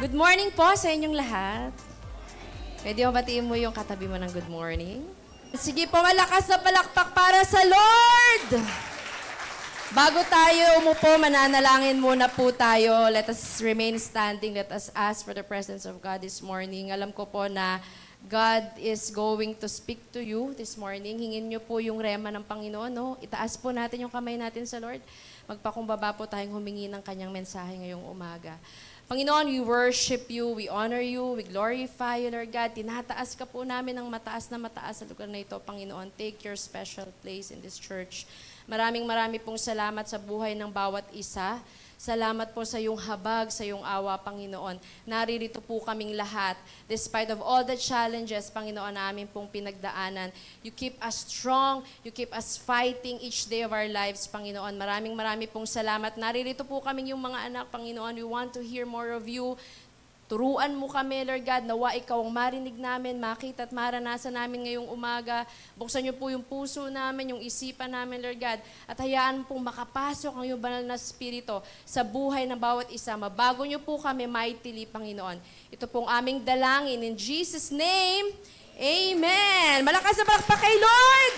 Good morning po sa inyong lahat. Pwede mo batiin mo yung katabi mo ng good morning? Sige po, malakas na palakpak para sa Lord! Bago tayo umupo, mananalangin muna po tayo. Let us remain standing. Let us ask for the presence of God this morning. Alam ko po na God is going to speak to you this morning. Hingin niyo po yung rema ng Panginoon. No? Itaas po natin yung kamay natin sa Lord. Magpakumbaba po tayong humingi ng kanyang mensahe ngayong umaga. Panginoon, we worship you, we honor you, we glorify you, Lord God. Tinataas ka po namin ng mataas na mataas sa lugar na ito, Panginoon. Take your special place in this church. Maraming pong salamat sa buhay ng bawat isa. Salamat po sa iyong habag, sa iyong awa, Panginoon. Naririto po kaming lahat. Despite of all the challenges, Panginoon, namin pong pinagdaanan. You keep us strong. You keep us fighting each day of our lives, Panginoon. Maraming pong salamat. Naririto po kaming yung mga anak, Panginoon. We want to hear more of you. Turuan mo kami, Lord God, nawa ikaw ang marinig namin, makita at maranasan namin ngayong umaga. Buksan niyo po yung puso namin, yung isipan namin, Lord God. At hayaan mo pong makapasok ang iyong banal na Espiritu sa buhay ng bawat isa. Mabago niyo po kami mightily, Panginoon. Ito pong aming dalangin. In Jesus' name, Amen. Malakas na palakpak kay Lord!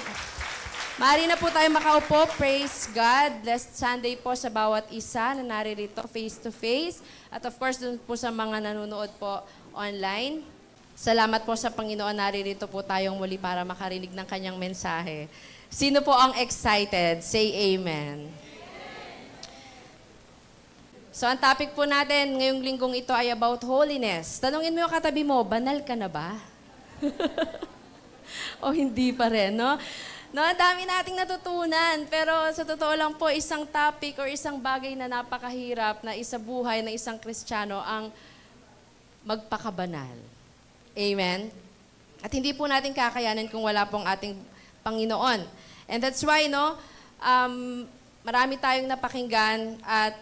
Maaari na po tayo makaupo. Praise God. Blessed Sunday po sa bawat isa na naririto face to face. At of course, dun po sa mga nanonood po online. Salamat po sa Panginoon. Naririto po tayong muli para makarinig ng kanyang mensahe. Sino po ang excited? Say amen. So, ang topic po natin ngayong linggong ito ay about holiness. Tanungin mo yung katabi mo, banal ka na ba? O hindi pa rin, no? No, ang dami nating natutunan, pero sa totoo lang po, isang topic or isang bagay na napakahirap na isa buhay ng isang Kristiyano ang magpakabanal. Amen? At hindi po natin kakayanin kung wala pong ating Panginoon. And that's why, no, marami tayong napakinggan at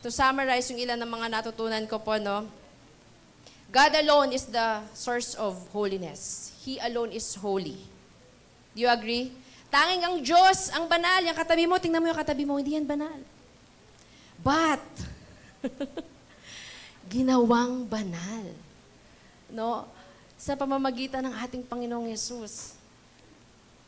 to summarize yung ilan ng mga natutunan ko po, no, God alone is the source of holiness. He alone is holy. Do you agree? Tanging ang Diyos, ang banal. Yung katabi mo, tingnan mo yung katabi mo, hindi yan banal. But, ginawang banal. No? Sa pamamagitan ng ating Panginoong Yesus.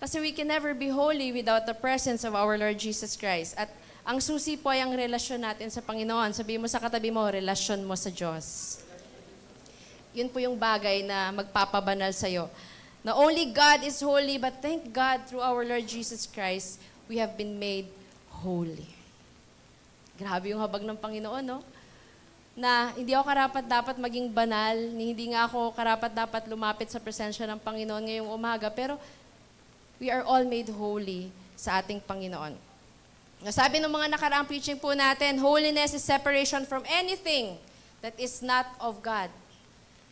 Kasi we can never be holy without the presence of our Lord Jesus Christ. At ang susi po ay ang relasyon natin sa Panginoon. Sabihin mo sa katabi mo, relasyon mo sa Diyos. Yun po yung bagay na magpapabanal sa'yo. Not only God is holy, but thank God through our Lord Jesus Christ, we have been made holy. Grabe yung habag ng Panginoon, no? Na hindi ako karapat-dapat maging banal, hindi nga ako karapat-dapat lumapit sa presensya ng Panginoon ngayong umaga, pero we are all made holy sa ating Panginoon. Sabi ng mga nakaraang preaching po natin, holiness is separation from anything that is not of God.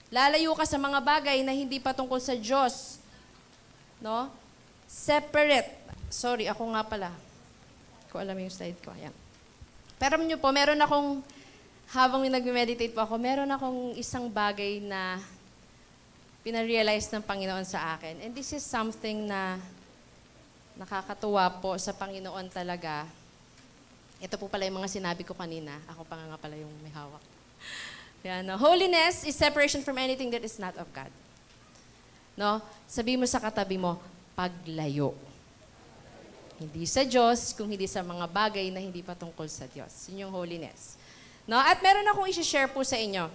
Lalayo ka sa mga bagay na hindi patungkol sa Diyos. No? Separate. Sorry, ako nga pala. Ko alam yung slide ko. Ayan. Pero nyo po, meron akong, habang nag-meditate po ako, meron akong isang bagay na pinarealize ng Panginoon sa akin. And this is something na nakakatuwa po sa Panginoon talaga. Ito po pala yung mga sinabi ko kanina. Ako pa nga pala yung may hawak. Yan, no? Holiness is separation from anything that is not of God. No? Sabi mo sa katabi mo, paglayo. Hindi sa Diyos, kung hindi sa mga bagay na hindi patungkol sa Diyos. Yun yung holiness. No? At meron akong i-share po sa inyo.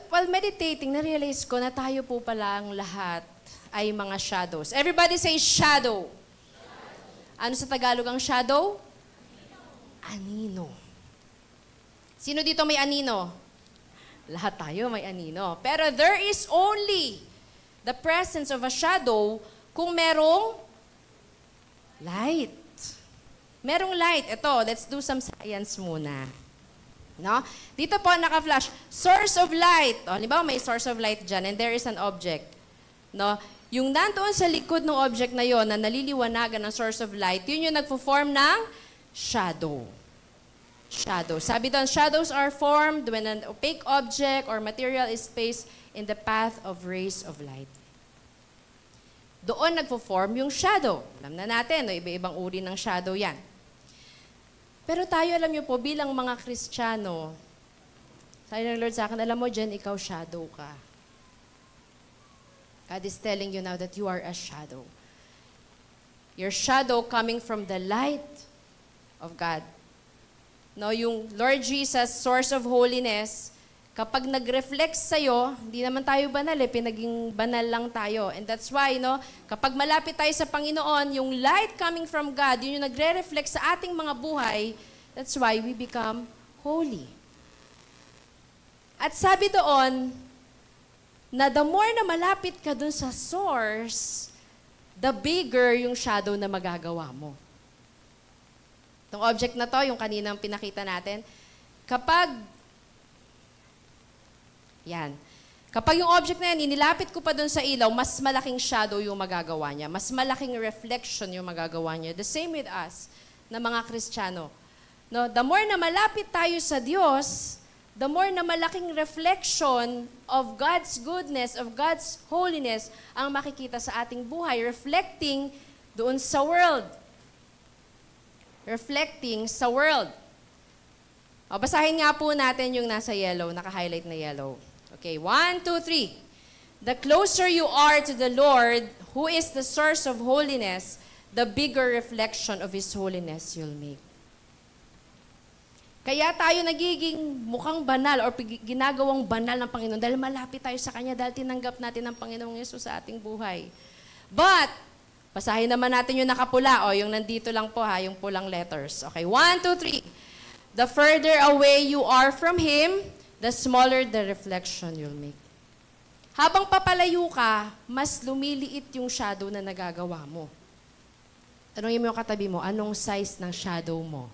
While meditating, na-realize ko na tayo po pala ang lahat ay mga shadows. Everybody say shadow. Ano sa Tagalog ang shadow? Anino. Sino dito may anino? Lahat tayo may anino. Pero there is only the presence of a shadow kung merong light. Merong light. Ito, let's do some science muna. No? Dito po naka-flash, source of light. O, halimbawa may source of light dyan and there is an object. No? Yung nandoon sa likod ng object na yon na naliliwanagan ng source of light, yun yung nagpo-form ng shadow. Shadow. Sabi doon, shadows are formed when an opaque object or material is placed in the path of rays of light. Doon nagpo-form yung shadow. Alam na natin, no? Iba-ibang uri ng shadow yan. Pero tayo, alam niyo po, bilang mga Kristiyano, Sabi ng Lord sa akin, alam mo, Jen, ikaw shadow ka. God is telling you now that you are a shadow. Your shadow coming from the light of God. No, yung Lord Jesus, source of holiness, kapag nag-reflect sa'yo, hindi naman tayo banal pinaging banal lang tayo. And that's why, no, kapag malapit tayo sa Panginoon, yung light coming from God, yun yung nagre-reflect sa ating mga buhay, that's why we become holy. At sabi doon, na the more na malapit ka dun sa source, the bigger yung shadow na magagawa mo. Itong object na to, yung kaninang pinakita natin, kapag yung object na yan, inilapit ko pa dun sa ilaw, mas malaking shadow yung magagawa niya. Mas malaking reflection yung magagawa niya. The same with us, na mga Kristiyano. No, the more na malapit tayo sa Diyos, the more na malaking reflection of God's goodness, of God's holiness, ang makikita sa ating buhay, reflecting doon sa world. Reflecting sa world. O, basahin nga po natin yung nasa yellow, naka-highlight na yellow. Okay, 1, 2, 3. The closer you are to the Lord, who is the source of holiness, the bigger reflection of His holiness you'll make. Kaya tayo nagiging mukhang banal or ginagawang banal ng Panginoon dahil malapit tayo sa Kanya, dahil tinanggap natin ang Panginoong Yesus sa ating buhay. But, basahin naman natin yung nakapula, yung nandito lang po yung pulang letters. Okay, 1, 2, 3. The further away you are from Him, the smaller the reflection you'll make. Habang papalayo ka, mas lumiliit yung shadow na nagagawa mo. Tanungin mo yung katabi mo, anong size ng shadow mo?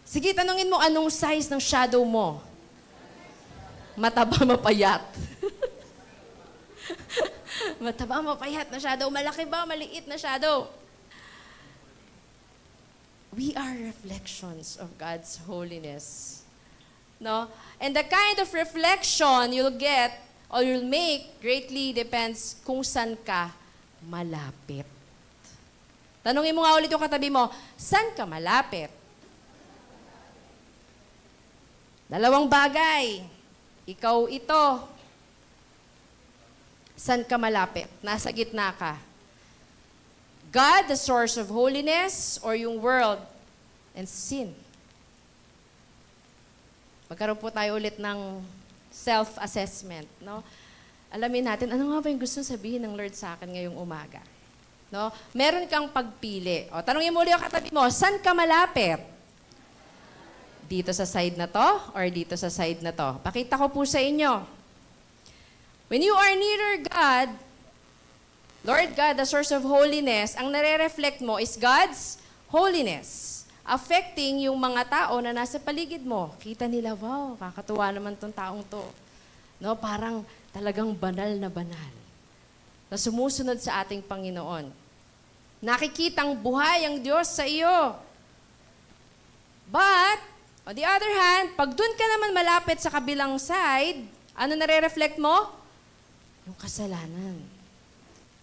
Sige, tanungin mo, anong size ng shadow mo? Mataba, mapayat. Mataba, mapayat na shadow. Malaki ba, maliit na shadow? We are reflections of God's holiness. No? And the kind of reflection you'll get or you'll make greatly depends kung saan ka malapit. Tanungin mo nga ulit yung katabi mo, saan ka malapit? Dalawang bagay. Ikaw ito. Saan ka malapit? Nasa gitna ka. God, the source of holiness, or yung world and sin. Magkaroon po tayo ulit ng self-assessment. No? Alamin natin, ano nga ba yung gusto sabihin ng Lord sa akin ngayong umaga? No? Meron kang pagpili. O, tanungin mo ulit yung katabi mo, saan ka malapit? Dito sa side na to or dito sa side na to? Pakita ko po sa inyo. When you are nearer God, Lord God, the source of holiness, ang nare-reflect mo is God's holiness. Affecting yung mga tao na nasa paligid mo. Kita nila, wow, kakatuwa naman tong taong to. No, parang talagang banal na banal. Na sumusunod sa ating Panginoon. Nakikitang buhay ang Diyos sa iyo. But, on the other hand, pag dun ka naman malapit sa kabilang side, ano nare-reflect mo? Yung kasalanan.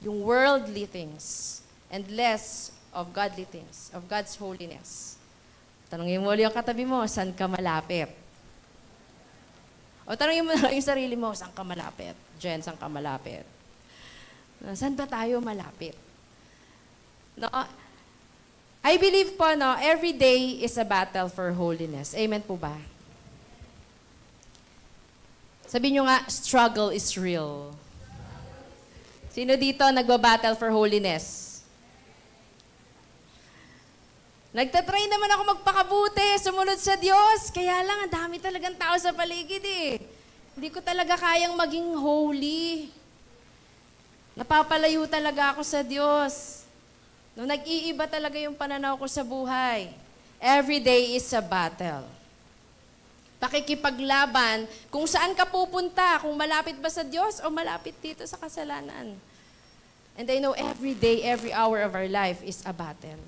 Yung worldly things. And less of godly things, of God's holiness. Tanungin mo ulit yung katabi mo, saan ka malapit? O tanungin mo na lang yung sarili mo, saan ka malapit? Jen, saan ka malapit? Saan ba tayo malapit? No, I believe po, no, every day is a battle for holiness. Amen po ba? Sabihin nyo nga, struggle is real. Sino dito nagbabattle for holiness? Nagtatry naman ako magpakabuti, sumunod sa Diyos. Kaya lang, ang dami talagang tao sa paligid eh. Hindi ko talaga kayang maging holy. Napapalayo talaga ako sa Diyos. No, nag-iiba talaga yung pananaw ko sa buhay. Every day is a battle. Pakikipaglaban kung saan ka pupunta, kung malapit ba sa Diyos o malapit dito sa kasalanan. And I know every day, every hour of our life is a battle.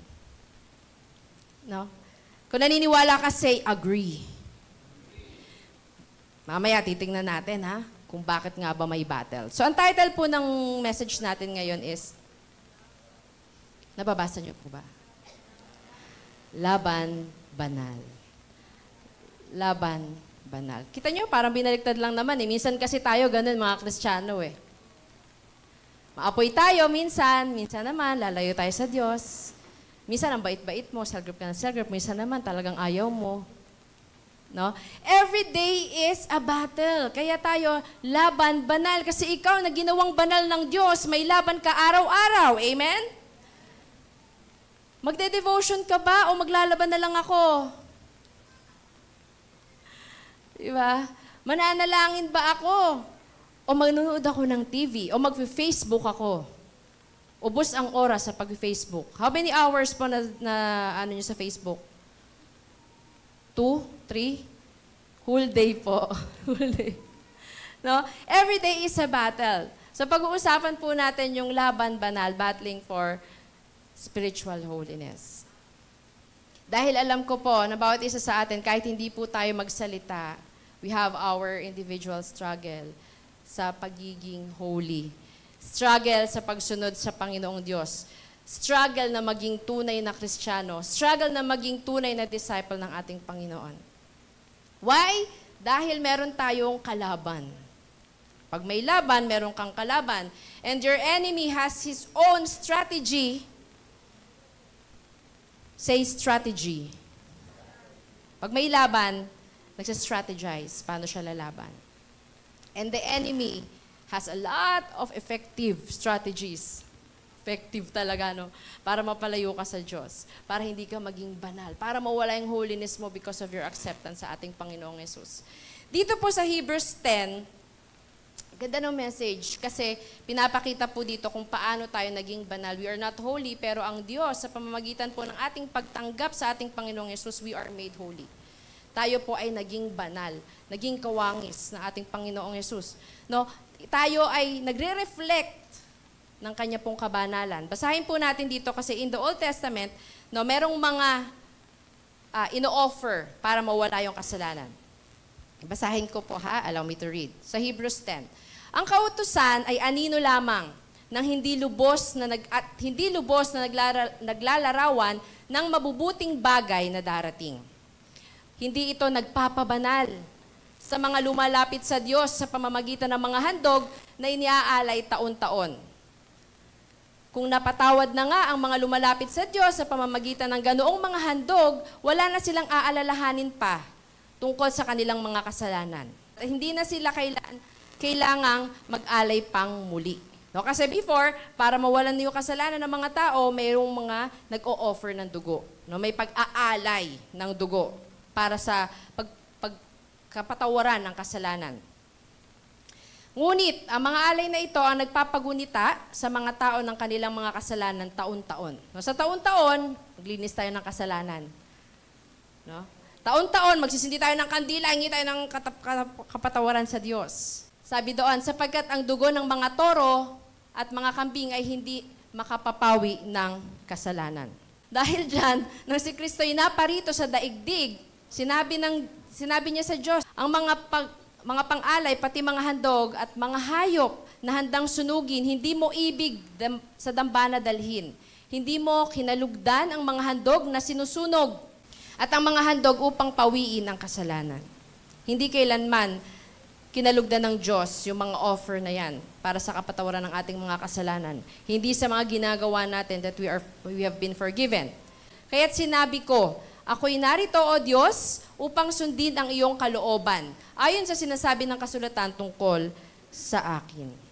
No? Kung naniniwala ka, say, agree. Mamaya titingnan natin, ha? Kung bakit nga ba may battle. So, ang title po ng message natin ngayon is, nababasa niyo po ba? Laban banal. laban banal. Kita nyo, parang binaliktad lang naman eh. Minsan kasi tayo ganun, mga Kristiyano eh. Maapoy tayo minsan naman, lalayo tayo sa Diyos. Minsan ang bait-bait mo, cell group ka ng cell group, minsan naman talagang ayaw mo. No? Every day is a battle. Kaya tayo, laban banal. Kasi ikaw na ginawang banal ng Diyos, may laban ka araw-araw. Amen? Magde-devotion ka ba o maglalaban na lang ako? Diba? Mananalangin ba ako? O manunood ako ng TV? O mag-Facebook ako? Ubos ang oras sa pag-Facebook. How many hours po na ano nyo sa Facebook? 2? 3? Whole day po. Whole day. No? Every day is a battle. So pag-uusapan po natin yung laban banal, battling for spiritual holiness. Dahil alam ko po na bawat isa sa atin, kahit hindi po tayo magsalita, we have our individual struggle sa pagiging holy. Struggle sa pagsunod sa Panginoong Diyos. Struggle na maging tunay na Kristiyano. Struggle na maging tunay na disciple ng ating Panginoon. Why? Dahil meron tayong kalaban. Pag may laban, meron kang kalaban. And your enemy has his own strategy. Say strategy. Pag may laban, nagsa-strategize paano siya lalaban. And the enemy has a lot of effective strategies. Effective talaga, no? Para mapalayo ka sa Diyos. Para hindi ka maging banal. Para mawala yung holiness mo because of your acceptance sa ating Panginoong Yesus. Dito po sa Hebrews 10, ganda ng message kasi pinapakita po dito kung paano tayo naging banal. We are not holy, pero ang Diyos, sa pamamagitan po ng ating pagtanggap sa ating Panginoong Yesus, we are made holy. Tayo po ay naging banal, naging kawangis ng ating Panginoong Yesus. No? Tayo ay nagre-reflect ng kanya pong kabanalan. Basahin po natin dito kasi in the Old Testament, no, merong mga ino-offer para mawala yung kasalanan. Basahin ko po ha, allow me to read. Sa Hebrews 10. Ang kautusan ay anino lamang ng hindi lubos na naglalarawan ng mabubuting bagay na darating. Hindi ito nagpapabanal sa mga lumalapit sa Diyos sa pamamagitan ng mga handog na iniaalay taon-taon. Kung napatawad na nga ang mga lumalapit sa Diyos sa pamamagitan ng ganoong mga handog, wala na silang aalalahanin pa tungkol sa kanilang mga kasalanan. Hindi na sila kailangang mag-alay pang muli. No? Kasi before, para mawalan yung kasalanan ng mga tao, mayroong mga nag-o-offer ng dugo. No? May pag-aalay ng dugo para sa pagkapatawaran ng kasalanan. Ngunit, ang mga alay na ito ang nagpapagunita sa mga tao ng kanilang mga kasalanan taon-taon. No, sa taon-taon, maglinis tayo ng kasalanan. No? Taon-taon, magsisindi tayo ng kandila, hingi tayo ng kapatawaran sa Diyos. Sabi doon, sapagkat ang dugo ng mga toro at mga kambing ay hindi makapapawi ng kasalanan. Dahil dyan, nang si Kristo'y naparito sa daigdig, sinabi niya sa Diyos, ang mga pang-alay, pati mga handog at mga hayop na handang sunugin, hindi mo ibig sa dambana dalhin. Hindi mo kinalugdan ang mga handog na sinusunog at ang mga handog upang pawiin ang kasalanan. Hindi kailanman kinalugdan ng Diyos yung mga offer na yan para sa kapatawaran ng ating mga kasalanan. Hindi sa mga ginagawa natin that we have been forgiven. Kaya't sinabi ko, ako'y narito, O Diyos, upang sundin ang iyong kalooban. Ayon sa sinasabi ng kasulatan tungkol sa akin.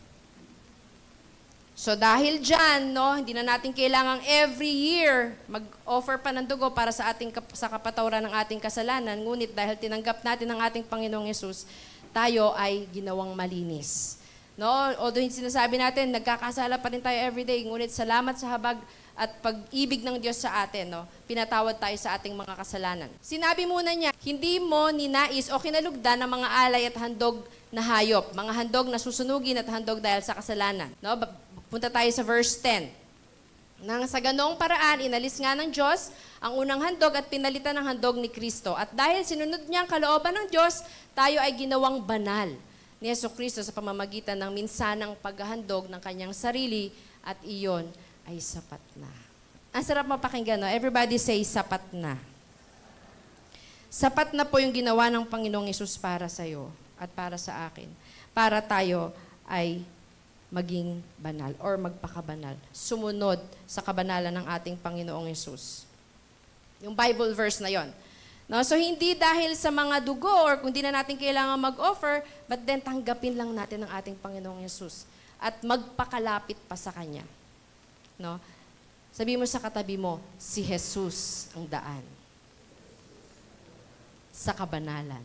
So dahil dyan, no, hindi na natin kailangang every year mag-offer pa ng dugo para sa kapatawaran ng ating kasalanan. Ngunit dahil tinanggap natin ang ating Panginoong Yesus, tayo ay ginawang malinis. No? Although sinasabi natin, nagkakasala pa rin tayo everyday, ngunit salamat sa habag at pag-ibig ng Diyos sa atin, no? Pinatawad tayo sa ating mga kasalanan. Sinabi muna niya, hindi mo ninais o kinalugdan ng mga alay at handog na hayop, mga handog na susunugin at handog dahil sa kasalanan. No? Punta tayo sa verse 10. Nang sa ganoong paraan, inalis nga ng Diyos ang unang handog at pinalitan ng handog ni Kristo. At dahil sinunod niya ang kalooban ng Diyos, tayo ay ginawang banal ni Jesucristo sa pamamagitan ng minsanang paghahandog ng kanyang sarili at iyon ay sapat na. Ang sarap mapakinggan, no? Everybody say, sapat na. Sapat na po yung ginawa ng Panginoong Yesus para sa'yo at para sa akin. Para tayo ay maging banal or magpakabanal. Sumunod sa kabanalan ng ating Panginoong Yesus. Yung Bible verse na yon. No? So, hindi dahil sa mga dugo or kung di na natin kailangan mag-offer, but then tanggapin lang natin ang ating Panginoong Yesus at magpakalapit pa sa Kanya. No? Sabi mo sa katabi mo, si Jesus ang daan sa kabanalan.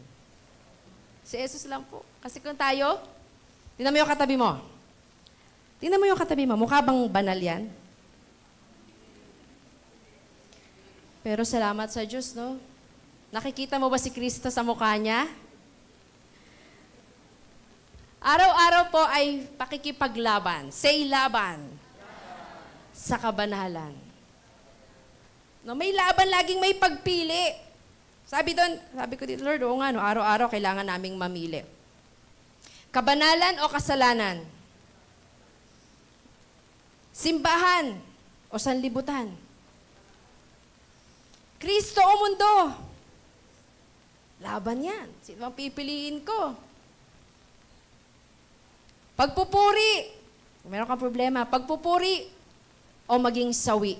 Si Jesus lang po. Kasi kung tayo, tingnan mo yung katabi mo. Tingnan mo yung katabi mo. Mukha bang banal yan? Pero salamat sa Diyos, no? Nakikita mo ba si Kristo sa mukha niya? Araw-araw po ay pakikipaglaban. Say laban. Sa kabanalan. No, may laban, laging may pagpili. Sabi ko dito, Lord, oo nga, no, araw-araw kailangan naming mamili. Kabanalan o kasalanan? Simbahan o sanlibutan? Kristo o mundo? Laban yan. Sino ang pipiliin ko? Pagpupuri. Kung meron kang problema, pagpupuri o maging sawi.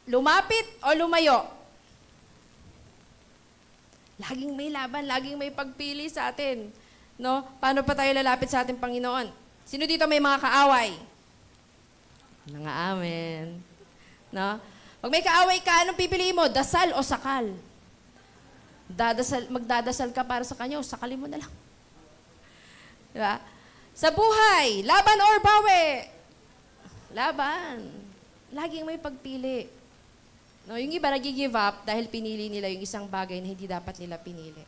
Lumapit o lumayo. Laging may laban, laging may pagpili sa atin. No? Paano pa tayo lalapit sa ating Panginoon? Sino dito may mga kaaway? Mga amen. No? Pag may kaaway ka, anong pipiliin mo? Dasal o sakal? Magdadasal ka para sa kanya o sakalin mo na lang. Diba? Sa buhay, laban or bawi? Laban. Laging may pagpili. No, yung iba nag-give up dahil pinili nila yung isang bagay na hindi dapat nila pinili.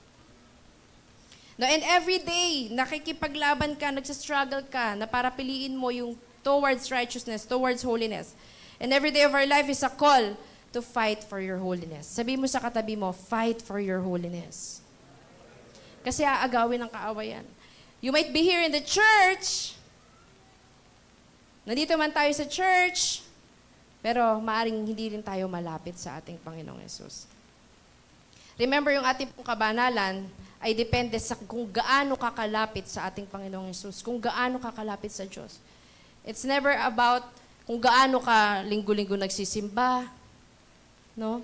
No, and every day, nakikipaglaban ka, nagsastruggle ka, na para piliin mo yung towards righteousness, towards holiness. And every day of our life is a call to fight for your holiness. Sabi mo sa katabi mo, fight for your holiness. Kasi aagawin ng kaawayan. You might be here in the church. Nandito man tayo sa church, pero maaring hindi rin tayo malapit sa ating Panginoong Yesus. Remember, yung ating pong kabanalan ay depende sa kung gaano kakalapit sa ating Panginoong Yesus, kung gaano kakalapit sa Diyos. It's never about kung gaano ka linggo-linggo nagsisimba, no?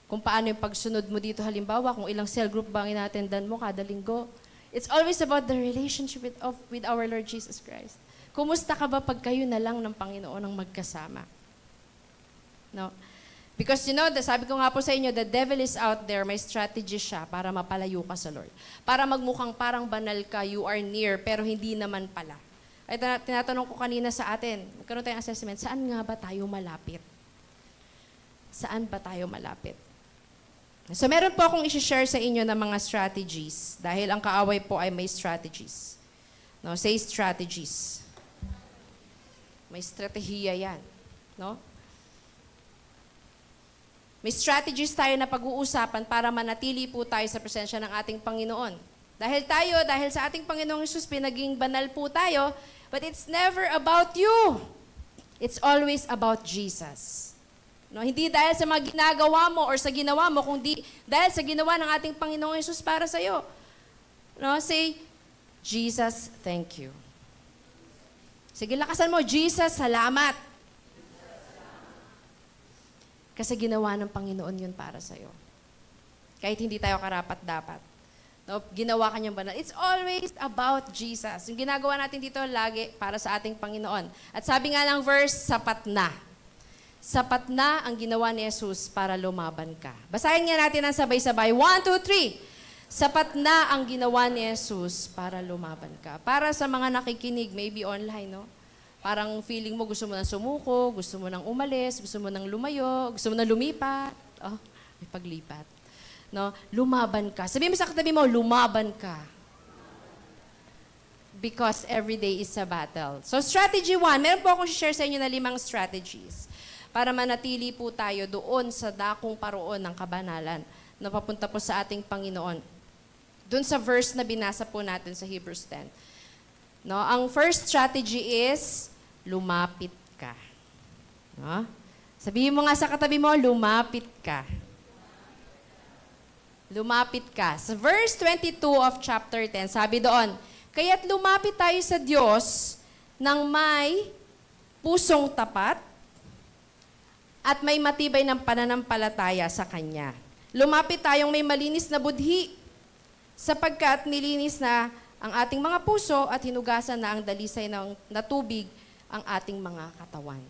Kung paano yung pagsunod mo dito, halimbawa, kung ilang cell group ba ang inatendan mo kada linggo. It's always about the relationship with our Lord Jesus Christ. Kumusta ka ba pag kayo na lang ng Panginoon ang magkasama? No? Because sabi ko nga po sa inyo, the devil is out there, may strategy siya para mapalayo ka sa Lord. Para magmukhang parang banal ka, you are near, pero hindi naman pala. Ay tinatanong ko kanina sa atin, magkaroon tayong assessment, saan nga ba tayo malapit? Saan ba tayo malapit? So meron po akong isi-share sa inyo ng mga strategies dahil ang kaaway po ay may strategies. No, say strategies. May strategiya yan. No? May strategies tayo na pag-uusapan para manatili po tayo sa presensya ng ating Panginoon. Dahil sa ating Panginoong Hesus, pinaging banal po tayo, but it's never about you. It's always about Jesus. No, hindi dahil sa mga ginagawa mo or sa ginawa mo, kundi dahil sa ginawa ng ating Panginoong Hesus para sa iyo. No, say, Jesus, thank you. Sige, lakasan mo, Jesus, salamat. Kasi ginawa ng Panginoon yun para sa iyo. Kahit hindi tayo karapat-dapat. No, ginawa kanyang banal. It's always about Jesus. Yung ginagawa natin dito lagi para sa ating Panginoon. At sabi nga ng verse, sapat na. Sapat na ang ginawa ni Jesus para lumaban ka. Basahin nga natin ang sabay-sabay. 1, 2, 3. Sapat na ang ginawa ni Jesus para lumaban ka. Para sa mga nakikinig, maybe online, no? Parang feeling mo gusto mo nang sumuko, gusto mo nang umalis, gusto mo nang lumayo, gusto mo nang lumipat. Oh, may paglipat. No? Lumaban ka. Sabihin mo sa katabi mo, lumaban ka. Because every day is a battle. So strategy 1, meron po akong share sa inyo na 5 strategies para manatili po tayo doon sa dakong paroon ng kabanalan na papunta po sa ating Panginoon. Doon sa verse na binasa po natin sa Hebrews 10. No, ang first strategy is lumapit ka. No? Sabihin mo nga sa katabi mo, lumapit ka. Lumapit ka. Sa verse 22 of chapter 10, sabi doon, kaya't lumapit tayo sa Diyos ng may pusong tapat at may matibay ng pananampalataya sa Kanya. Lumapit tayong may malinis na budhi, sapagkat nilinis na ang ating mga puso at hinugasan na ang dalisay na tubig ang ating mga katawan.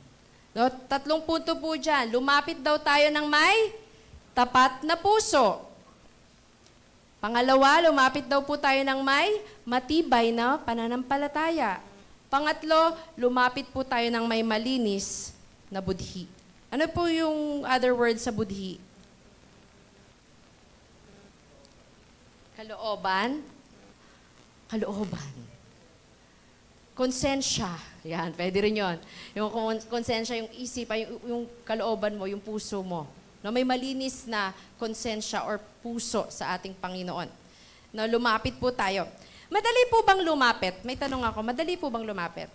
No, 3 punto po dyan. Lumapit daw tayo ng may tapat na puso. Pangalawa, lumapit daw po tayo ng may matibay na pananampalataya. Pangatlo, lumapit po tayo ng may malinis na budhi. Ano po yung other word sa budhi? Kalooban. Kalooban. Konsensya. Yan, pwede rin yun. Yung konsensya, yung isipan, yung kalooban mo, yung puso mo. No, may malinis na konsensya or puso sa ating Panginoon. No, lumapit po tayo. Madali po bang lumapit? May tanong ako, madali po bang lumapit?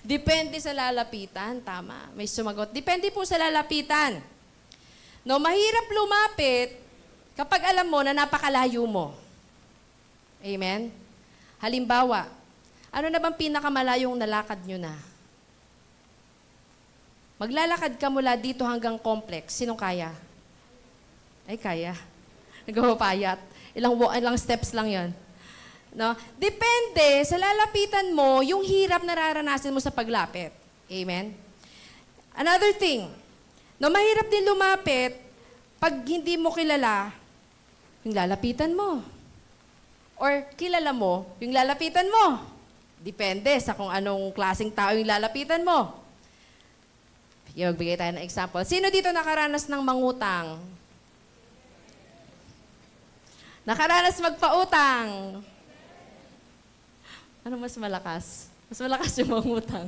Depende sa lalapitan. Tama, may sumagot. Depende po sa lalapitan. No, mahirap lumapit kapag alam mo na napakalayo mo. Amen? Halimbawa, ano na bang pinakamalayong nalakad nyo na? Maglalakad ka mula dito hanggang complex. Sino kaya? Ay, kaya. Nagpapayat. Ilang steps lang yon. No? Depende sa lalapitan mo, yung hirap nararanasan mo sa paglapit. Amen? Another thing, no, mahirap din lumapit pag hindi mo kilala yung lalapitan mo. Or kilala mo yung lalapitan mo. Depende sa kung anong klaseng tao yung lalapitan mo. Magbigay tayo ng example. Sino dito nakaranas ng mangutang? Nakaranas magpautang? Ano mas malakas? Mas malakas yung mangutang.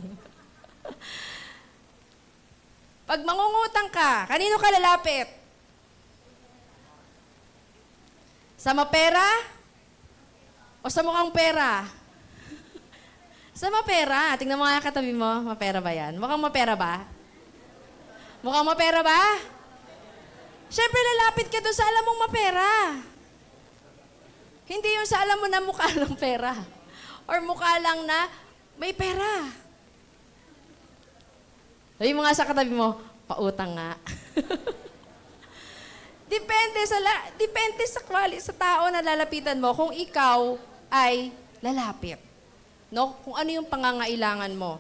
Pag mangungutang ka, kanino ka lalapit? Sa mapera? O sa mukhang pera? Sa mapera. Tingnan mo nga katabi mo. Mapera ba yan? Mukhang mapera ba? Mukhang mapera ba? Siyempre, lalapit ka doon sa alam mong mapera. Hindi yung sa alam mo na mukha lang pera. Or mukha lang na may pera. Sabi mo nga sa katabi mo, pautang nga. Depende sa tao na lalapitan mo kung ikaw ay lalapit. No? Kung ano yung pangangailangan mo.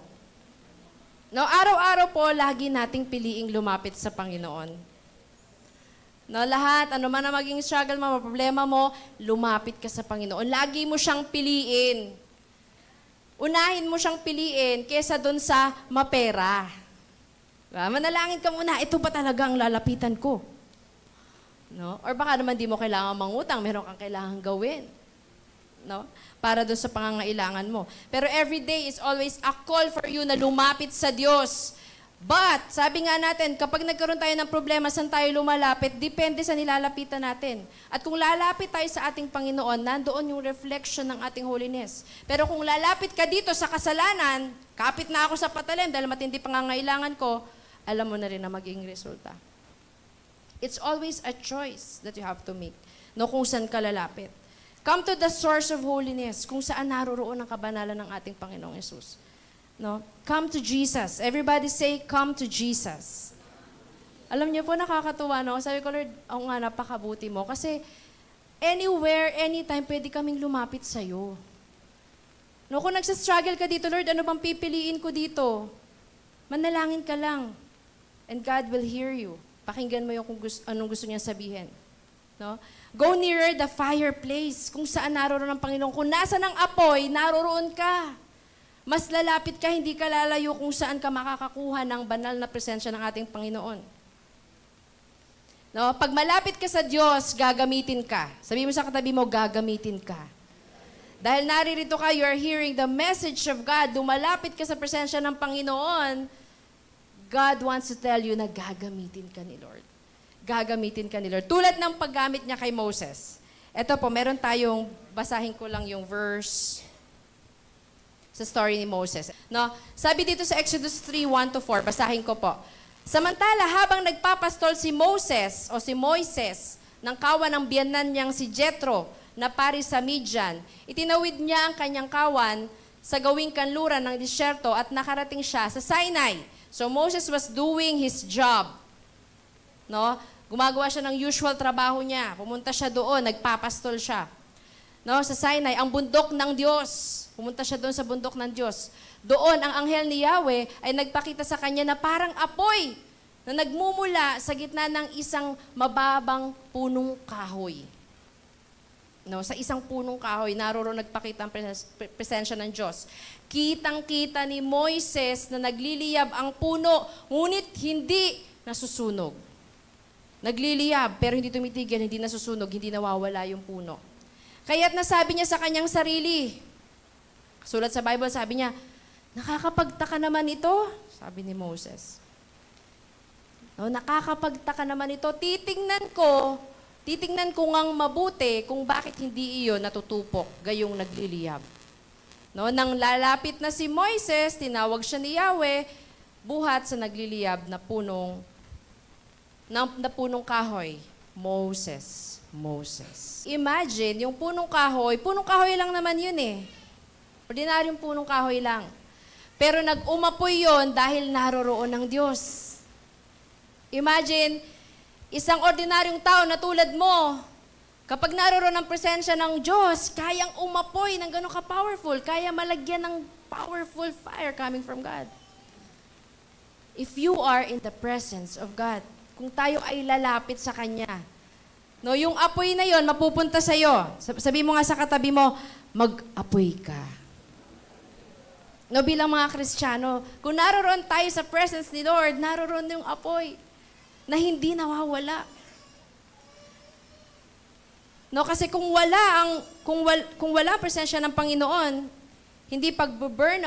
No, araw-araw po, lagi nating piliing lumapit sa Panginoon. No, lahat, ano man na maging struggle mo, problema mo, lumapit ka sa Panginoon. Lagi mo siyang piliin. Unahin mo siyang piliin kesa doon sa mapera. Manalangin ka muna, ito ba talaga ang lalapitan ko? No? Or baka naman di mo kailangan mangutang, meron kang kailangan gawin. No? Para doon sa pangangailangan mo. Pero every day is always a call for you na lumapit sa Diyos. But, sabi nga natin, kapag nagkaroon tayo ng problema, saan tayo lumalapit, depende sa nilalapitan natin. At kung lalapit tayo sa ating Panginoon, nandoon yung reflection ng ating holiness. Pero kung lalapit ka dito sa kasalanan, kapit na ako sa patalim dahil matindi pangangailangan ko, alam mo na rin na magiging resulta. It's always a choice that you have to make. No, kung saan ka lalapit. Come to the source of holiness, kung saan naroroon ang kabanalan ng ating Panginoong Yesus. No? Come to Jesus. Everybody say, come to Jesus. Alam niyo po, nakakatuwa, no? Sabi ko, Lord, nga, napakabuti mo. Kasi anywhere, anytime, pwede kaming lumapit sa'yo. No, kung nagsastruggle ka dito, Lord, ano bang pipiliin ko dito? Manalangin ka lang. And God will hear you. Pakinggan mo yung anong gusto niya sabihin. No? Go nearer the fireplace, kung saan naroroon ang Panginoon. Kung nasa ng apoy, naroroon ka. Mas lalapit ka, hindi ka lalayo kung saan ka makakakuha ng banal na presensya ng ating Panginoon. No? Pag malapit ka sa Diyos, gagamitin ka. Sabi mo sa katabi mo, gagamitin ka. Dahil naririto ka, you are hearing the message of God, dumalapit ka sa presensya ng Panginoon, God wants to tell you na gagamitin ka ni Lord. Gagamitin ka ni Lord. Tulad ng paggamit niya kay Moses. Ito po, meron tayong, basahin ko lang yung verse sa story ni Moses. No? Sabi dito sa Exodus 3:1-4, basahin ko po. Samantala, habang nagpapastol si Moses o si Moises ng kawan ng biyanan niyang si Jethro na pari sa Midian, itinawid niya ang kanyang kawan sa gawing kanluran ng disyerto at nakarating siya sa Sinai. So Moses was doing his job. No? Gumagawa siya ng usual trabaho niya. Pumunta siya doon, nagpapastol siya. No, sa Sinai, ang bundok ng Diyos. Pumunta siya doon sa bundok ng Diyos. Doon, ang anghel ni Yahweh ay nagpakita sa kanya na parang apoy na nagmumula sa gitna ng isang mababang punong kahoy. No, sa isang punong kahoy, naroon nagpakita ang presensya ng Diyos. Kitang-kita ni Moises na nagliliyab ang puno, ngunit hindi nasusunog. Nagliliyab, pero hindi tumitigil, hindi nasusunog, hindi nawawala yung puno. Kaya't nasabi niya sa kanyang sarili, sulat sa Bible, sabi niya, nakakapagtaka naman ito, sabi ni Moses. No, nakakapagtaka naman ito, titingnan ko ngang mabuti kung bakit hindi iyon natutupok, gayong nagliliyab. No, nang lalapit na si Moises, tinawag siya ni Yahweh, buhat sa nagliliyab na punong kahoy, Moses. Imagine, yung punong kahoy lang naman yun eh. Ordinaryong punong kahoy lang. Pero nag-umapoy yon dahil naroroon ng Diyos. Imagine, isang ordinaryong tao na tulad mo, kapag naroroon ang presensya ng Diyos, kayang umapoy ng gano'n ka-powerful, kaya malagyan ng powerful fire coming from God. If you are in the presence of God, kung tayo ay lalapit sa Kanya, no, yung apoy na yon mapupunta sa iyo. Sabi mo nga sa katabi mo, mag-apoy ka. No, bilang mga Kristiyano, kung naroon tayo sa presence ni Lord, naroon yung apoy na hindi nawawala. No, kasi kung wala presensya ng Panginoon, hindi burn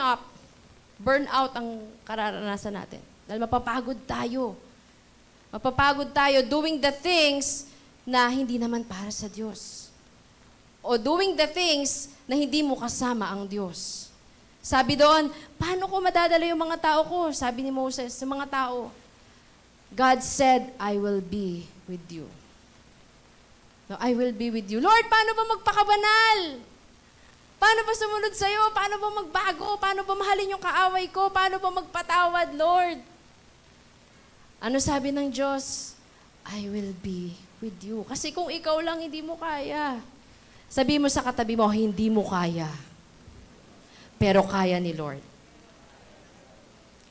out ang kararanasan natin. Dahil mapapagod tayo. Mapapagod tayo doing the things na hindi naman para sa Diyos. O doing the things na hindi mo kasama ang Diyos. Sabi doon, paano ko madadala yung mga tao ko? Sabi ni Moses sa mga tao, God said, I will be with you. No, I will be with you. Lord, paano ba magpakabanal? Paano ba sumunod sa'yo? Paano ba magbago? Paano ba mahalin yung kaaway ko? Paano ba magpatawad, Lord? Ano sabi ng Diyos? I will be with you. Kasi kung ikaw lang, hindi mo kaya. Sabi mo sa katabi mo, hindi mo kaya. Pero kaya ni Lord.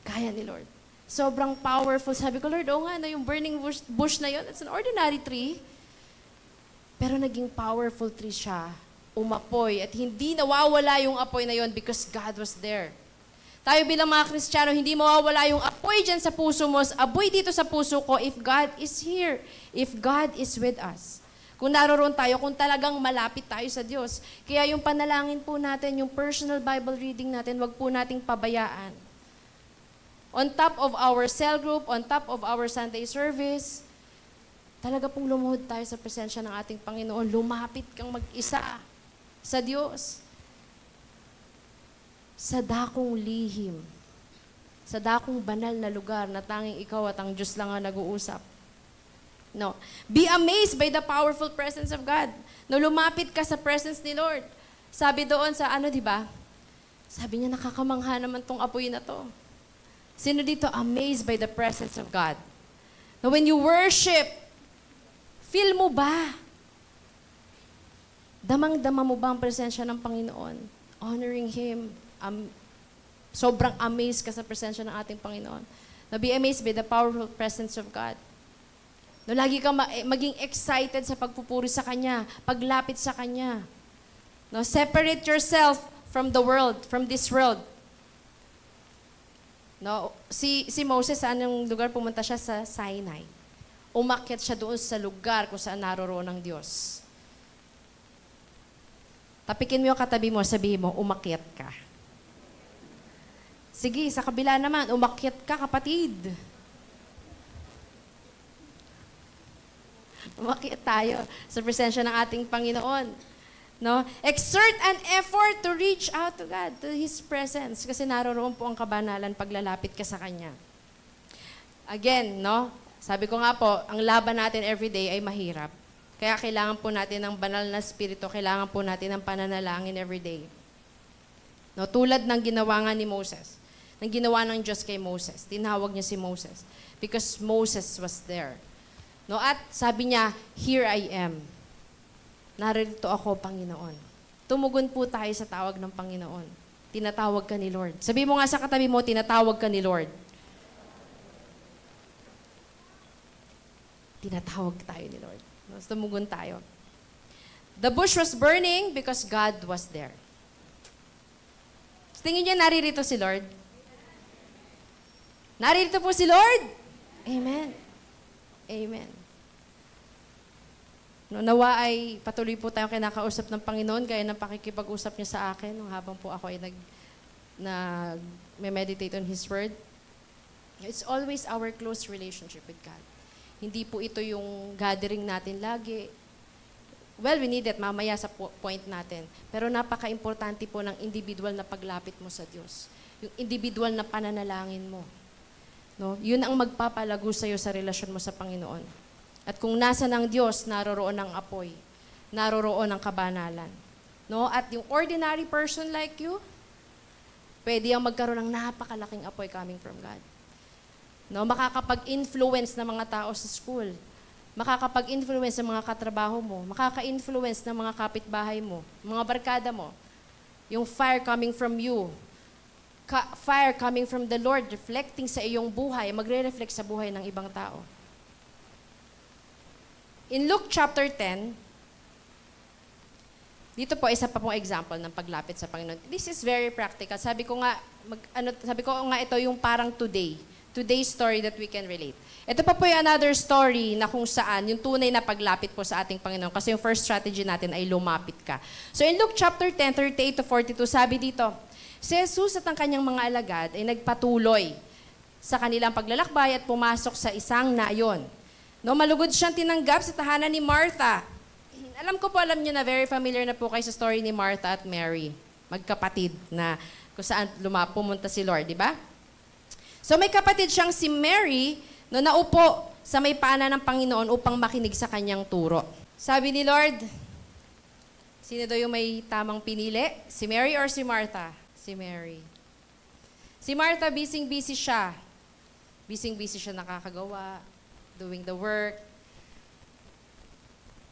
Kaya ni Lord. Sobrang powerful. Sabi ko, Lord, oo nga, yung burning bush na yun, it's an ordinary tree. Pero naging powerful tree siya. Umapoy. At hindi nawawala yung apoy na yun because God was there. Tayo bilang mga Kristiyano, hindi mawawala yung apoy dyan sa puso mo, apoy dito sa puso ko if God is here, if God is with us. Kung naroon tayo, kung talagang malapit tayo sa Diyos. Kaya yung panalangin po natin, yung personal Bible reading natin, wag po nating pabayaan. On top of our cell group, on top of our Sunday service, talaga pong lumuhod tayo sa presensya ng ating Panginoon. Lumapit kang mag-isa sa Diyos. Sa dakong lihim, sa dakong banal na lugar na tanging ikaw at ang Diyos lang ang nag-uusap. No. Be amazed by the powerful presence of God. No, lumapit ka sa presence ni Lord. Sabi doon sa di ba? Sabi niya, nakakamangha naman tong apoy na to. Sino dito amazed by the presence of God? Now, when you worship, feel mo ba? Damang-dama mo ba ang presensya ng Panginoon? Honoring Him. Sobrang amazed ka sa presensya ng ating Panginoon. Now, be amazed by the powerful presence of God. No, lagi kang maging excited sa pagpupuri sa Kanya, paglapit sa Kanya. No, separate yourself from the world, from this world. No, si Moses, saan yung lugar pumunta siya? Sa Sinai. Umakyat siya doon sa lugar kung saan naroroon ang Diyos. Tapikin mo yung katabi mo, sabihin mo, umakyat ka. Sige, sa kabila naman, umakyat ka, kapatid. Umakyat tayo sa presensya ng ating Panginoon. No? Exert an effort to reach out to God, to His presence. Kasi naroroon po ang kabanalan paglalapit ka sa Kanya. Again, no? Sabi ko nga po, ang laban natin everyday ay mahirap. Kaya kailangan po natin ng banal na spirito, kailangan po natin ng pananalangin everyday. No? Tulad ng ginawa nga ni Moses, ng ginawa ng Diyos kay Moses. Tinawag niya si Moses because Moses was there. No? At sabi niya, "Here I am." Narito ako, Panginoon. Tumugon po tayo sa tawag ng Panginoon. Tinatawag ka ni Lord. Sabi mo nga sa katabi mo, tinatawag ka ni Lord. Tinatawag tayo ni Lord. Tumugon tayo. The bush was burning because God was there. Tingin niyo, naririto si Lord? Naririto po si Lord? Amen. Amen. No, nawa ay patuloy po tayong kinakausap ng Panginoon gaya ng pakikipag-usap niya sa akin habang po ako ay meditate on His Word. It's always our close relationship with God. Hindi po ito yung gathering natin lagi. Well, we need it mamaya sa point natin. Pero napaka-importante po ng individual na paglapit mo sa Diyos. Yung individual na pananalangin mo. No? Yun ang magpapalago sa iyo sa relasyon mo sa Panginoon. At kung nasa ng Diyos, naroroon ang apoy. Naroroon ang kabanalan. No? At yung ordinary person like you, pwede ang magkaroon ng napakalaking apoy coming from God. No? Makakapag-influence ng mga tao sa school. Makakapag-influence ng mga katrabaho mo. Makaka-influence ng mga kapitbahay mo. Mga barkada mo. Yung fire coming from you. Fire coming from the Lord, reflecting sa iyong buhay, magre-reflect sa buhay ng ibang tao. In Luke chapter 10, dito po isa pa pong example ng paglapit sa Panginoon. This is very practical. Sabi ko nga ito yung parang today's story that we can relate. Ito pa po yung another story na kung saan yung tunay na paglapit po sa ating Panginoon kasi yung first strategy natin ay lumapit ka. So in Luke chapter 10, 38 to 42, sabi dito, si Jesus at ang kanyang mga alagad ay nagpatuloy sa kanilang paglalakbay at pumasok sa isang nayon. No, malugod siyang tinanggap sa tahanan ni Martha. Alam niyo na very familiar na po kayo sa story ni Martha at Mary. Magkapatid na kung saan pumunta si Lord, di ba? So may kapatid siyang si Mary no naupo sa may paanan ng Panginoon upang makinig sa kanyang turo. Sabi ni Lord, sino daw yung may tamang pinili? Si Mary or si Martha? Si Mary. Si Martha, busy-busy siya. Busy-busy siya nakakagawa, doing the work.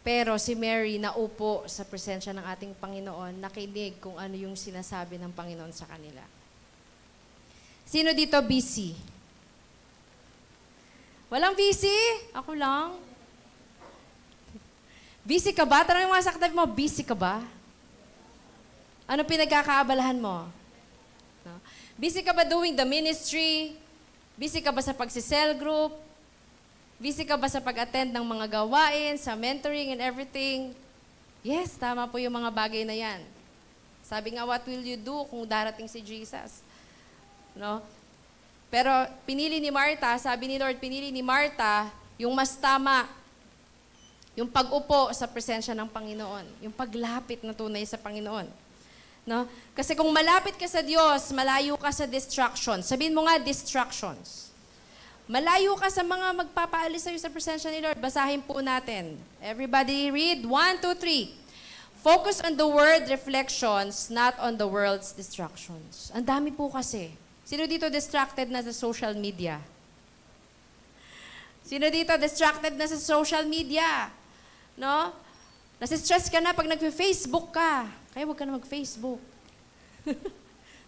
Pero si Mary naupo sa presensya ng ating Panginoon, nakinig kung ano yung sinasabi ng Panginoon sa kanila. Sino dito busy? Walang busy? Ako lang. Busy ka ba? Tanong mo sa katabi mo, busy ka ba? Ano pinagkakaabalahan mo? No? Busy ka ba doing the ministry? Busy ka ba sa pagsisell group? Busy ka ba sa pag-attend ng mga gawain, sa mentoring and everything? Yes, tama po yung mga bagay na yan. Sabi nga, what will you do kung darating si Jesus? No? Pero pinili ni Martha, sabi ni Lord, pinili ni Martha yung mas tama, yung pag-upo sa presensya ng Panginoon, yung paglapit na tunay sa Panginoon. No? Kasi kung malapit ka sa Diyos, malayo ka sa distractions. Sabihin mo nga, distractions. Malayo ka sa mga magpapaalis sa'yo sa presensya ni Lord. Basahin po natin. Everybody read. 1, 2, 3. Focus on the word reflections, not on the world's distractions. Ang dami po kasi. Sino dito distracted na sa social media? Sino dito distracted na sa social media? No? Nasistress ka na pag nag-Facebook ka. Kaya huwag ka na mag-Facebook.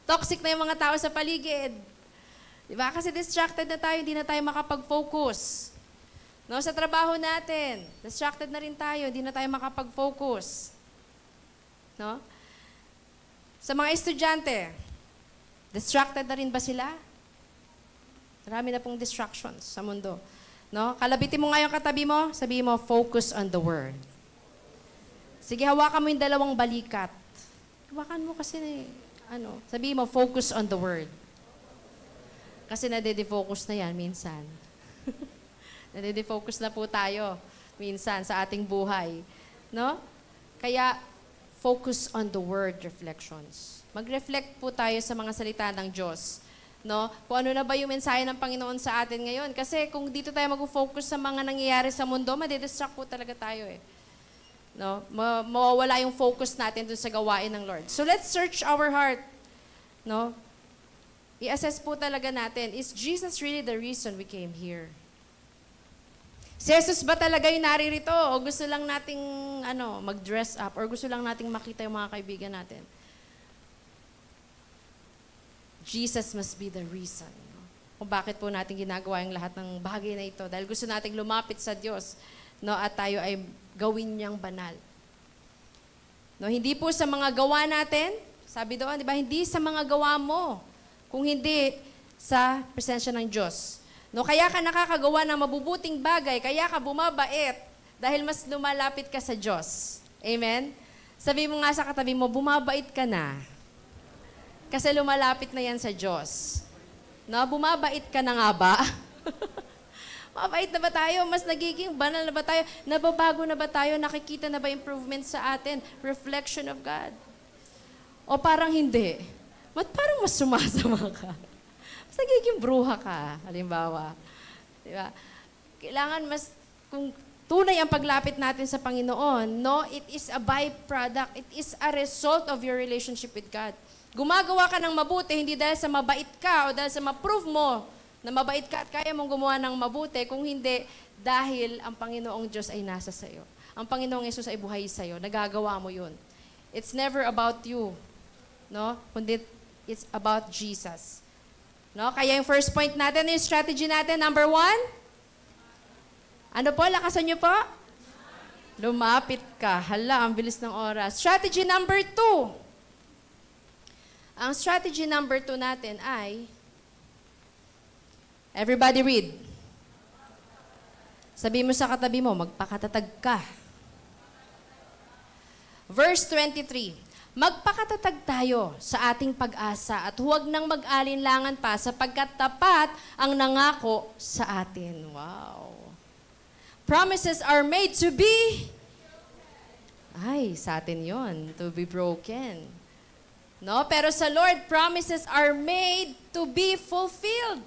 Toxic na yung mga tao sa paligid. Diba? Kasi distracted na tayo, hindi na tayo makapag-focus. No, sa trabaho natin, distracted na rin tayo, hindi na tayo makapag-focus. No? Sa mga estudyante, distracted na rin ba sila? Marami na pong distractions sa mundo. No? Kalabitin mo nga yung katabi mo, sabihin mo, focus on the word. Sige, hawakan mo yung dalawang balikat. Hawakan mo kasi, sabihin mo, focus on the word. Kasi nadede-focus na yan minsan. Nadede-focus na po tayo minsan sa ating buhay. No? Kaya, focus on the word reflections. Mag-reflect po tayo sa mga salita ng Diyos. No? Kung ano na ba yung mensahe ng Panginoon sa atin ngayon. Kasi kung dito tayo mag-focus sa mga nangyayari sa mundo, madidistract po talaga tayo eh. No? Mawawala yung focus natin dun sa gawain ng Lord. So let's search our heart. No? I-assess po talaga natin, is Jesus really the reason we came here? Si Jesus ba talaga yung naririto? O gusto lang nating mag-dress up? Or gusto lang nating makita yung mga kaibigan natin? Jesus must be the reason. No? Kung bakit po natin ginagawa yung lahat ng bagay na ito. Dahil gusto nating lumapit sa Diyos. No, at tayo ay gawin niyang banal. No, hindi po sa mga gawa natin, sabi doon, di ba, hindi sa mga gawa mo, kung hindi sa presensya ng Diyos. No, kaya ka nakakagawa ng mabubuting bagay, kaya ka bumabait, dahil mas lumalapit ka sa Diyos. Amen? Sabi mo nga sa katabi mo, bumabait ka na. Kasi lumalapit na yan sa Diyos. No, bumabait ka na nga ba? Mabait na ba tayo? Mas nagiging banal na ba tayo? Nababago na ba tayo? Nakikita na ba improvement sa atin? Reflection of God. O parang hindi. Parang mas sumasama ka. Mas nagiging bruha ka, halimbawa. Diba? Kailangan mas, kung tunay ang paglapit natin sa Panginoon, no, it is a byproduct. It is a result of your relationship with God. Gumagawa ka ng mabuti, hindi dahil sa mabait ka o dahil sa ma-prove mo na mabait ka at kaya mong gumawa ng mabuti, kung hindi, dahil ang Panginoong Diyos ay nasa sayo. Ang Panginoong Yesus ay buhay sa'yo. Nagagawa mo yun. It's never about you. No? Kundi it's about Jesus. No? Kaya yung first point natin, yung strategy natin, number 1. Ano po? Lakasan nyo po? Lumapit ka. Hala, ang bilis ng oras. Strategy number 2. Ang strategy number 2 natin ay, everybody read. Sabi mo sa katabi mo, magpakatatag ka. Verse 23, magpakatatag tayo sa ating pag-asa at huwag nang mag-alinlangan pa sapagkat tapat ang nangako sa atin. Wow. Promises are made to be, sa atin yon, to be broken. No? Pero sa Lord, promises are made to be fulfilled.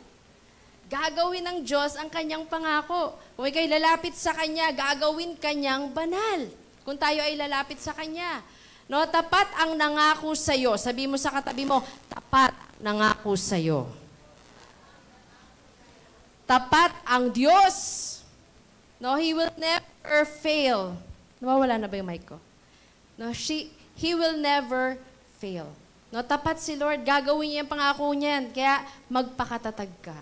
Gagawin ng Diyos ang kanyang pangako. Kung ikaw'y lalapit sa Kanya, gagawin Kanyang banal. Kung tayo ay lalapit sa Kanya. No, tapat ang nangako sa'yo. Sabi mo sa katabi mo, tapat nangako sa'yo. Tapat ang Diyos. No, He will never fail. Nawawala na ba yung mic ko? No, He will never fail. No, tapat si Lord, gagawin niya ang pangako niyan. Kaya magpakatatag ka.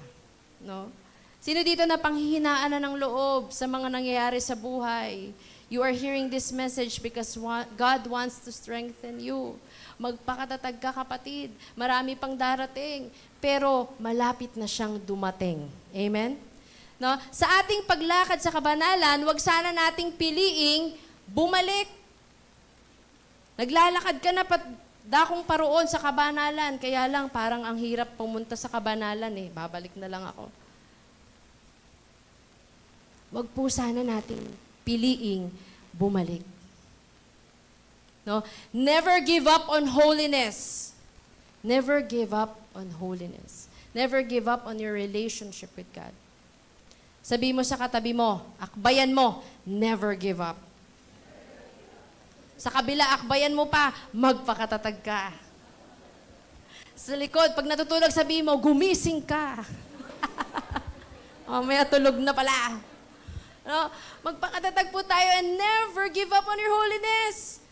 No? Sino dito na panghihinaan na ng loob sa mga nangyayari sa buhay? You are hearing this message because God wants to strengthen you. Magpakatatag ka, kapatid. Marami pang darating, pero malapit na siyang dumating. Amen? No? Sa ating paglakad sa kabanalan, wag sana nating piliing bumalik. Naglalakad ka na dakong paroon sa kabanalan, kaya lang parang ang hirap pumunta sa kabanalan eh. Babalik na lang ako. Wag po sana natin piliing bumalik. No? Never give up on holiness. Never give up on holiness. Never give up on your relationship with God. Sabi mo sa katabi mo, akbayan mo, never give up. Sa kabila, akbayan mo pa, magpakatatag ka. Sa likod, pag natutulog, sabihin mo, gumising ka. May tulog na pala. No? Magpakatatag po tayo and never give up on your holiness.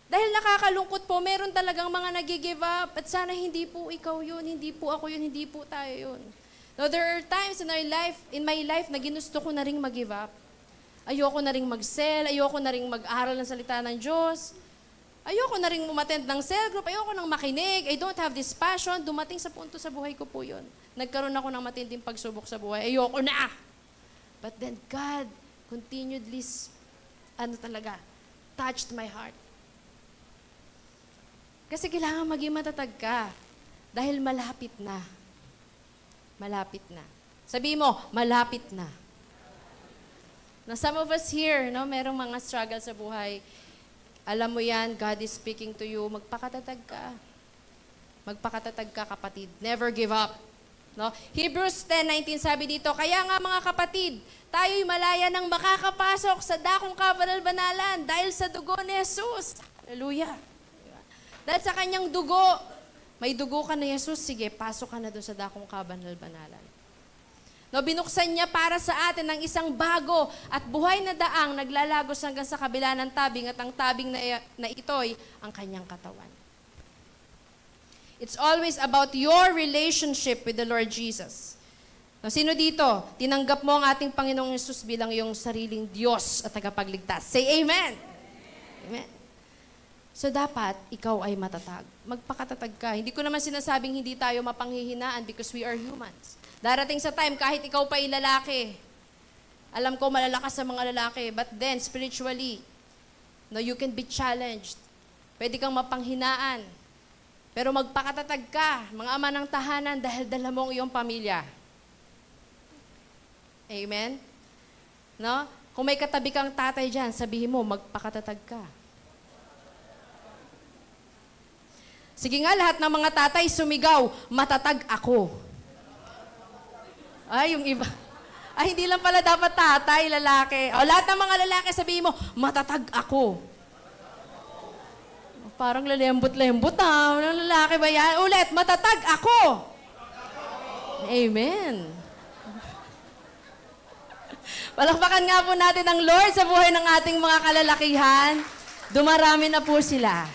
Dahil nakakalungkot po, meron talagang mga nag-give up. At sana hindi po ikaw yun, hindi po ako yun, hindi po tayo yun. No, there are times in my life na ginusto ko na rin mag-give up. Ayoko na rin mag-cell, ayoko na rin mag-aral ng salita ng Diyos. Ayoko na rin umattend ng cell group, ayoko nang makinig, I don't have this passion. Dumating sa punto sa buhay ko po yun. Nagkaroon ako ng matinding pagsubok sa buhay, ayoko na! But then God continuedly, touched my heart. Kasi kailangan maging matatag ka. Dahil malapit na. Malapit na. Sabi mo, malapit na. Now, some of us here, no, merong mga struggle sa buhay. Alam mo yan, God is speaking to you, magpakatatag ka. Magpakatatag ka, kapatid. Never give up. No? Hebrews 10:19 sabi dito, kaya nga mga kapatid, tayo'y malaya nang makakapasok sa dakong kabanal-banalan dahil sa dugo ni Jesus. Hallelujah. Dahil sa kanyang dugo, may dugo ka na Jesus, sige, pasok ka na doon sa dakong kabanal-banalan. No, binuksan niya para sa atin ang isang bago at buhay na daang naglalagos hanggang sa kabila ng tabing at ang tabing na ito'y ang kanyang katawan. It's always about your relationship with the Lord Jesus. No, sino dito? Tinanggap mo ang ating Panginoong Yesus bilang iyong sariling Diyos at tagapagligtas. Say amen! Amen. So dapat, ikaw ay matatag. Magpakatatag ka. Hindi ko naman sinasabing hindi tayo mapanghihinaan because we are humans. Darating sa time, kahit ikaw pa ay lalaki, alam ko malalakas sa mga lalaki, but then, spiritually, no, you can be challenged. Pwede kang mapanghinaan. Pero magpakatatag ka, mga ama ng tahanan, dahil dala mo ang iyong pamilya. Amen? No? Kung may katabi kang tatay dyan, sabihin mo, magpakatatag ka. Sige nga, lahat ng mga tatay sumigaw, matatag ako. Ay, yung iba. Ay, hindi lang pala dapat tatay, lalaki. O, lahat ng mga lalaki, sabihin mo, matatag ako. Parang lalembot-lembot ha. Anong lalaki ba yan? Ulit, matatag ako. Amen. Palakpakan nga po natin ang Lord sa buhay ng ating mga kalalakihan. Dumarami na po sila.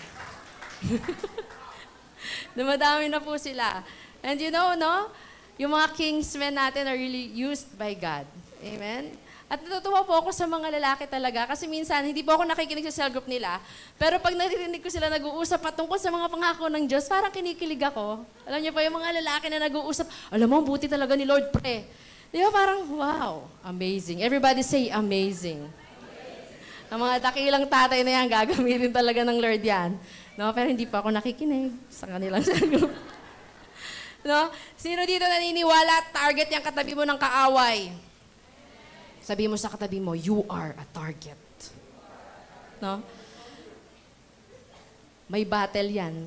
Dumadami na po sila. And you know, no? Yung mga kingsmen natin are really used by God. Amen? At natutuwa po ako sa mga lalaki talaga kasi minsan hindi po ako nakikinig sa cell group nila. Pero pag naririnig ko sila nag-uusap patungkol sa mga pangako ng Diyos, parang kinikilig ako. Alam niyo po, yung mga lalaki na nag-uusap, alam mo, buti talaga ni Lord pre. Di ba parang, wow, amazing. Everybody say amazing. Ang mga dakilang tatay na yan, gagamitin talaga ng Lord yan. No? Pero hindi pa ako nakikinig sa kanilang cell group. No? Sino dito naniniwala, target yung katabi mo ng kaaway? Sabi mo sa katabi mo, you are a target. No? May battle yan.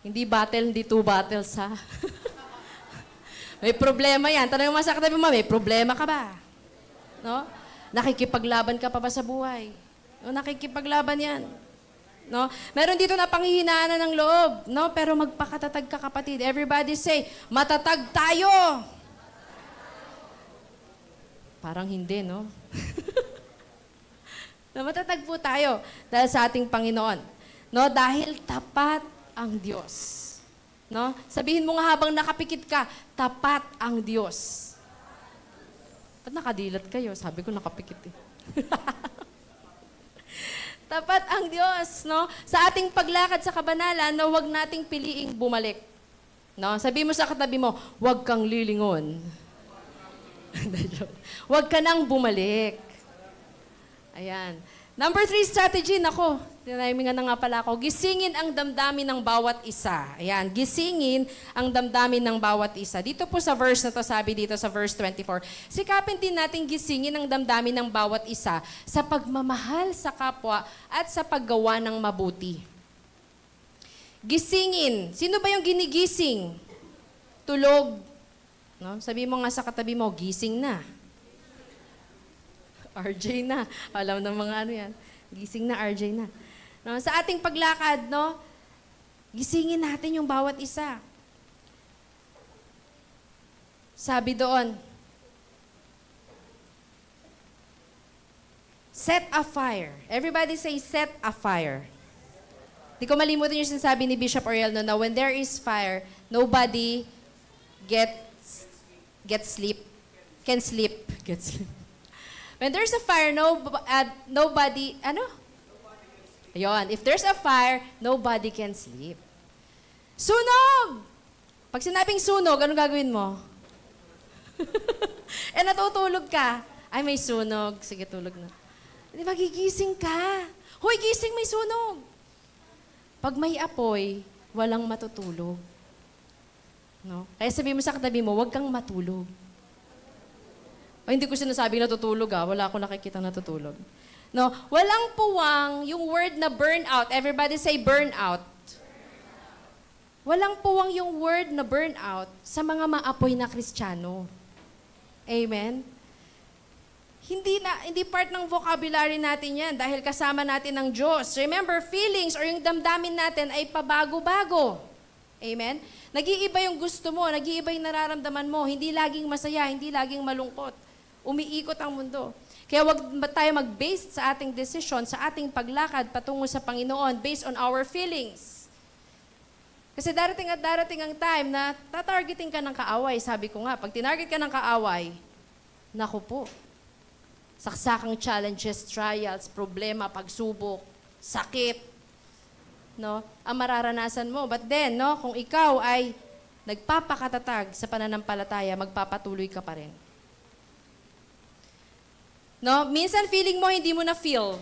Hindi battle, hindi two battles, ha? May problema yan. Tanong mo sa katabi mo, may problema ka ba? No? Nakikipaglaban ka pa ba sa buhay? No? Nakikipaglaban yan. No? Meron dito na panghihinaan ng loob, no? Pero magpakatatag ka, kapatid. Everybody say, matatag tayo. Parang hindi, no? No, matatag po tayo dahil sa ating Panginoon. No? Dahil tapat ang Diyos. No? Sabihin mo nga habang nakapikit ka, tapat ang Diyos. Ba't nakadilat kayo? Sabi ko nakapikit eh. Tapat ang Diyos, no? Sa ating paglakad sa kabanalan, na huwag nating piliing bumalik. No? Sabi mo sa katabi mo, huwag kang lilingon. Huwag ka nang bumalik. Ayan. Number 3 strategy, nako, tinayimingan na nga pala ako, gisingin ang damdamin ng bawat isa. Ayan, gisingin ang damdamin ng bawat isa. Dito po sa verse na to, sabi dito sa verse 24, sikapin din natin gisingin ang damdamin ng bawat isa sa pagmamahal sa kapwa at sa paggawa ng mabuti. Gisingin. Sino ba yung ginigising? Tulog. No? Sabi mo nga sa katabi mo, gising na. RJ na. Alam ng mga ano yan. Gising na, RJ na. No? Sa ating paglakad, no? Gisingin natin yung bawat isa. Sabi doon, set a fire. Everybody say, set a fire. Di ko malimutan yung sinasabi ni Bishop Oriel no, na when there is fire, nobody can sleep. When there's a fire, nobody, ano? Ayun, if there's a fire, nobody can sleep. Sunog! Pag sinabing sunog, anong gagawin mo? Natutulog ka. Ay, may sunog. Sige, tulog na. Di ba, gigising ka. Hoy, gising, may sunog. Pag may apoy, walang matutulog. No? Kaya sabi mo sa katabi mo, huwag kang matulog. Ay, hindi ko sinasabing natutulog, ah. Wala akong nakikita natutulog. No, walang puwang yung word na burnout. Everybody say burnout. Walang puwang yung word na burnout sa mga maapoy na Kristiyano. Amen? Hindi part ng vocabulary natin yan dahil kasama natin ng Diyos. Remember, feelings or yung damdamin natin ay pabago-bago. Amen? Nag-iiba yung gusto mo, nag-iiba yung nararamdaman mo, hindi laging masaya, hindi laging malungkot. Umiikot ang mundo. Kaya wag tayo mag-base sa ating desisyon, sa ating paglakad patungo sa Panginoon based on our feelings. Kasi darating at darating ang time na tatargeting ka ng kaaway. Sabi ko nga, pag tinarget ka ng kaaway, naku po, saksakang challenges, trials, problema, pagsubok, sakit, no? Ang mararanasan mo. But then, no, kung ikaw ay nagpapakatatag sa pananampalataya, magpapatuloy ka pa rin. No? Minsan feeling mo, hindi mo na feel.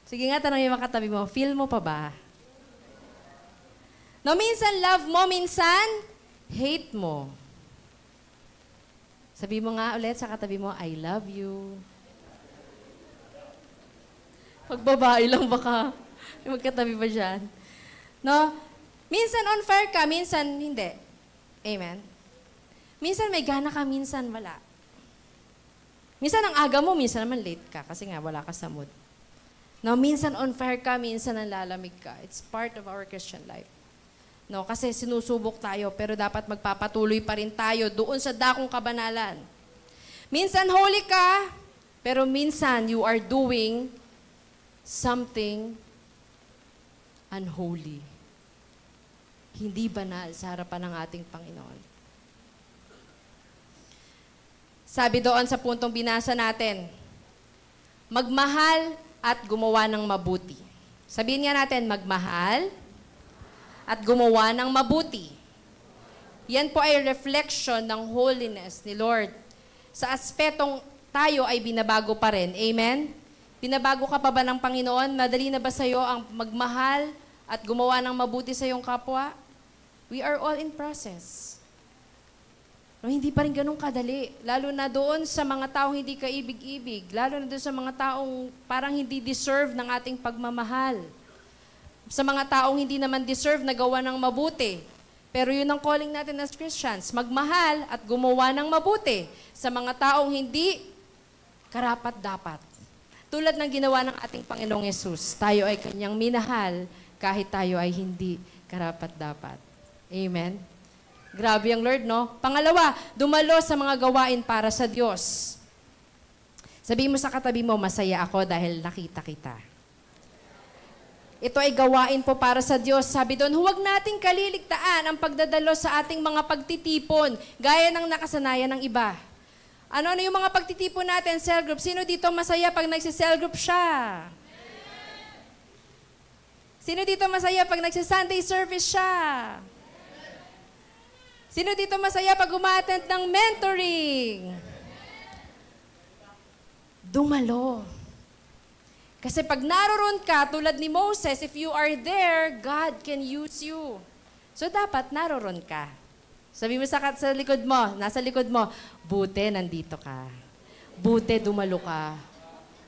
Sige nga, tanongin mo katabi mo, feel mo pa ba? No, minsan love mo, minsan hate mo. Sabi mo nga ulit sa katabi mo, I love you. Pag babae lang baka, magkatabi pa dyan. No? Minsan on fire ka, minsan hindi. Amen? Minsan may gana ka, minsan wala. Minsan ang aga mo, minsan naman late ka kasi nga wala ka sa mood. No, minsan on fire ka, minsan nanlalamig ka. It's part of our Christian life. No, kasi sinusubok tayo pero dapat magpapatuloy pa rin tayo doon sa dakong kabanalan. Minsan holy ka, pero minsan you are doing something unholy. Hindi banal sa harapan ng ating Panginoon. Sabi doon sa puntong binasa natin, magmahal at gumawa ng mabuti. Sabihin nga natin, magmahal at gumawa ng mabuti. Yan po ay reflection ng holiness ni Lord. Sa aspetong tayo ay binabago pa rin. Amen? Binabago ka pa ba ng Panginoon? Madali na ba sa'yo ang magmahal at gumawa ng mabuti sa iyong kapwa? We are all in process. No, hindi pa rin ganun kadali. Lalo na doon sa mga taong hindi kaibig-ibig. Lalo na doon sa mga taong parang hindi deserve ng ating pagmamahal. Sa mga taong hindi naman deserve na gawa ng mabuti. Pero yun ang calling natin as Christians. Magmahal at gumawa ng mabuti sa mga taong hindi karapat-dapat. Tulad ng ginawa ng ating Panginoong Yesus. Tayo ay kanyang minahal kahit tayo ay hindi karapat-dapat. Amen? Grabe ang Lord, no? Pangalawa, dumalo sa mga gawain para sa Diyos. Sabihin mo sa katabi mo, masaya ako dahil nakita kita. Ito ay gawain po para sa Diyos. Sabi doon, huwag nating kaliligtaan ang pagdadalo sa ating mga pagtitipon, gaya ng nakasanayan ng iba. Ano yung mga pagtitipon natin, cell group? Sino dito masaya pag nagsi-cell group siya? Sino dito masaya pag nagsi-Sunday service siya? Sino dito masaya pag umattend ng mentoring? Dumalo. Kasi pag naroon ka, tulad ni Moses, if you are there, God can use you. So dapat naroon ka. Sabi mo sa likod mo, nasa likod mo, buti nandito ka. Buti dumalo ka.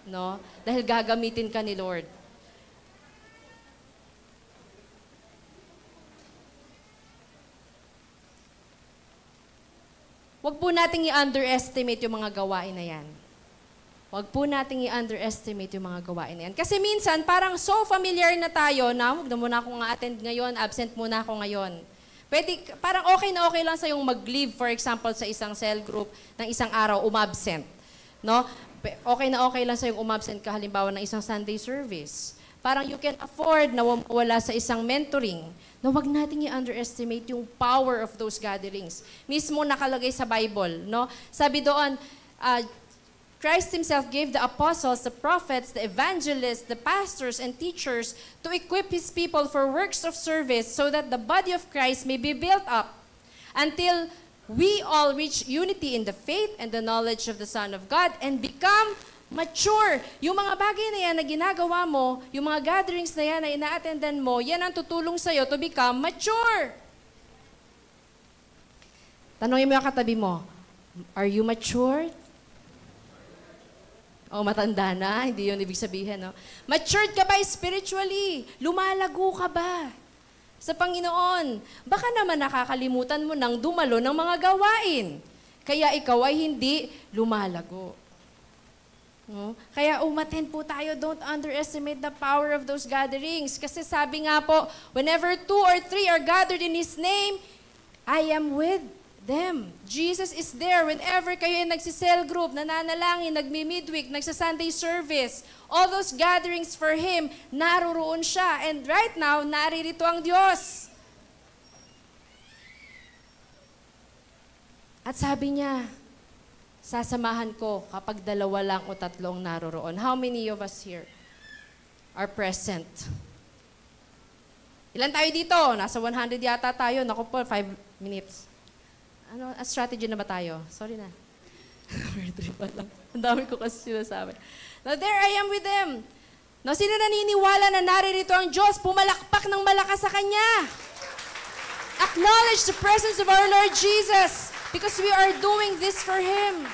No? Dahil gagamitin ka ni Lord. Huwag po nating i-underestimate yung mga gawain na yan. Huwag po nating i-underestimate yung mga gawain na yan. Kasi minsan, parang so familiar na tayo na, huwag na muna akong attend ngayon, absent muna ako ngayon. Pwede, parang okay na okay lang sa yung mag-leave, for example, sa isang cell group, ng isang araw, umabsent. No? Okay na okay lang sa yung umabsent ka, halimbawa, ng isang Sunday service. Parang you can afford na wala sa isang mentoring. No, wag nating i-underestimate yung power of those gatherings. Mismo nakalagay sa Bible, no? Sabi doon, Christ Himself gave the apostles, the prophets, the evangelists, the pastors, and teachers to equip His people for works of service so that the body of Christ may be built up until we all reach unity in the faith and the knowledge of the Son of God and become mature. Yung mga bagay na yan na ginagawa mo, yung mga gatherings na yan na ina-attendan mo, yan ang tutulong sa'yo to become mature. Tanongin mo yung katabi mo, are you mature? O matanda na, hindi yun ibig sabihin, no? Matured ka ba spiritually? Lumalago ka ba sa Panginoon? Baka naman nakakalimutan mo nang dumalo ng mga gawain. Kaya ikaw ay hindi lumalago. No? Kaya umattend po tayo, don't underestimate the power of those gatherings. Kasi sabi nga po, whenever 2 or 3 are gathered in His name, I am with them. Jesus is there whenever kayo yung nagsisell group, nananalangin, nagmi-midweek, nagsa-Sunday service. All those gatherings for Him, naroroon siya. And right now, naririto ang Diyos. At sabi niya, sasamahan ko kapag 2 lang o 3 naroroon. How many of us here are present? Ilan tayo dito? Nasa 100 yata tayo. Naku po, 5 minutes. Ano, a strategy na ba tayo? Sorry na. Pa lang. Ang dami ko kasi sinasabi. Now, there I am with them. Now, sino naniniwala na naririto ang Diyos? Pumalakpak ng malakas sa Kanya. Acknowledge the presence of our Lord Jesus because we are doing this for Him.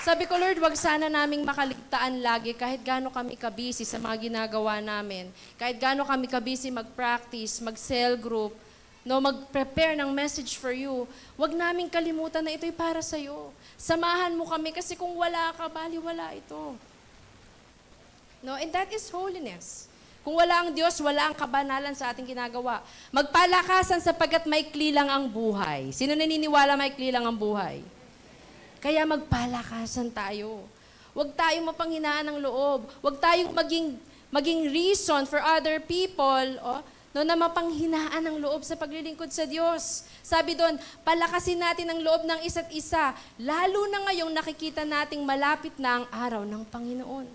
Sabi ko, Lord, wag sana naming makaligtaan lagi kahit gaano kami kabisi sa mga ginagawa namin. Kahit gaano kami kabisi mag-practice, mag-cell group, no, mag-prepare ng message for you. Wag naming kalimutan na ito'y para sa'yo. Samahan mo kami kasi kung wala ka, baliwala ito. No, and that is holiness. Kung wala ang Diyos, wala ang kabanalan sa ating ginagawa. Magpalakasan sapagkat maikli lang ang buhay. Sino naniniwala maikli lang ang buhay? Kaya magpalakasan tayo. Huwag tayong mapanghinaan ng loob. Huwag tayong maging reason for other people, no, na mapanghinaan ng loob sa paglilingkod sa Diyos. Sabi doon, palakasin natin ang loob ng isa't isa, lalo na ngayong nakikita nating malapit na ang araw ng Panginoon.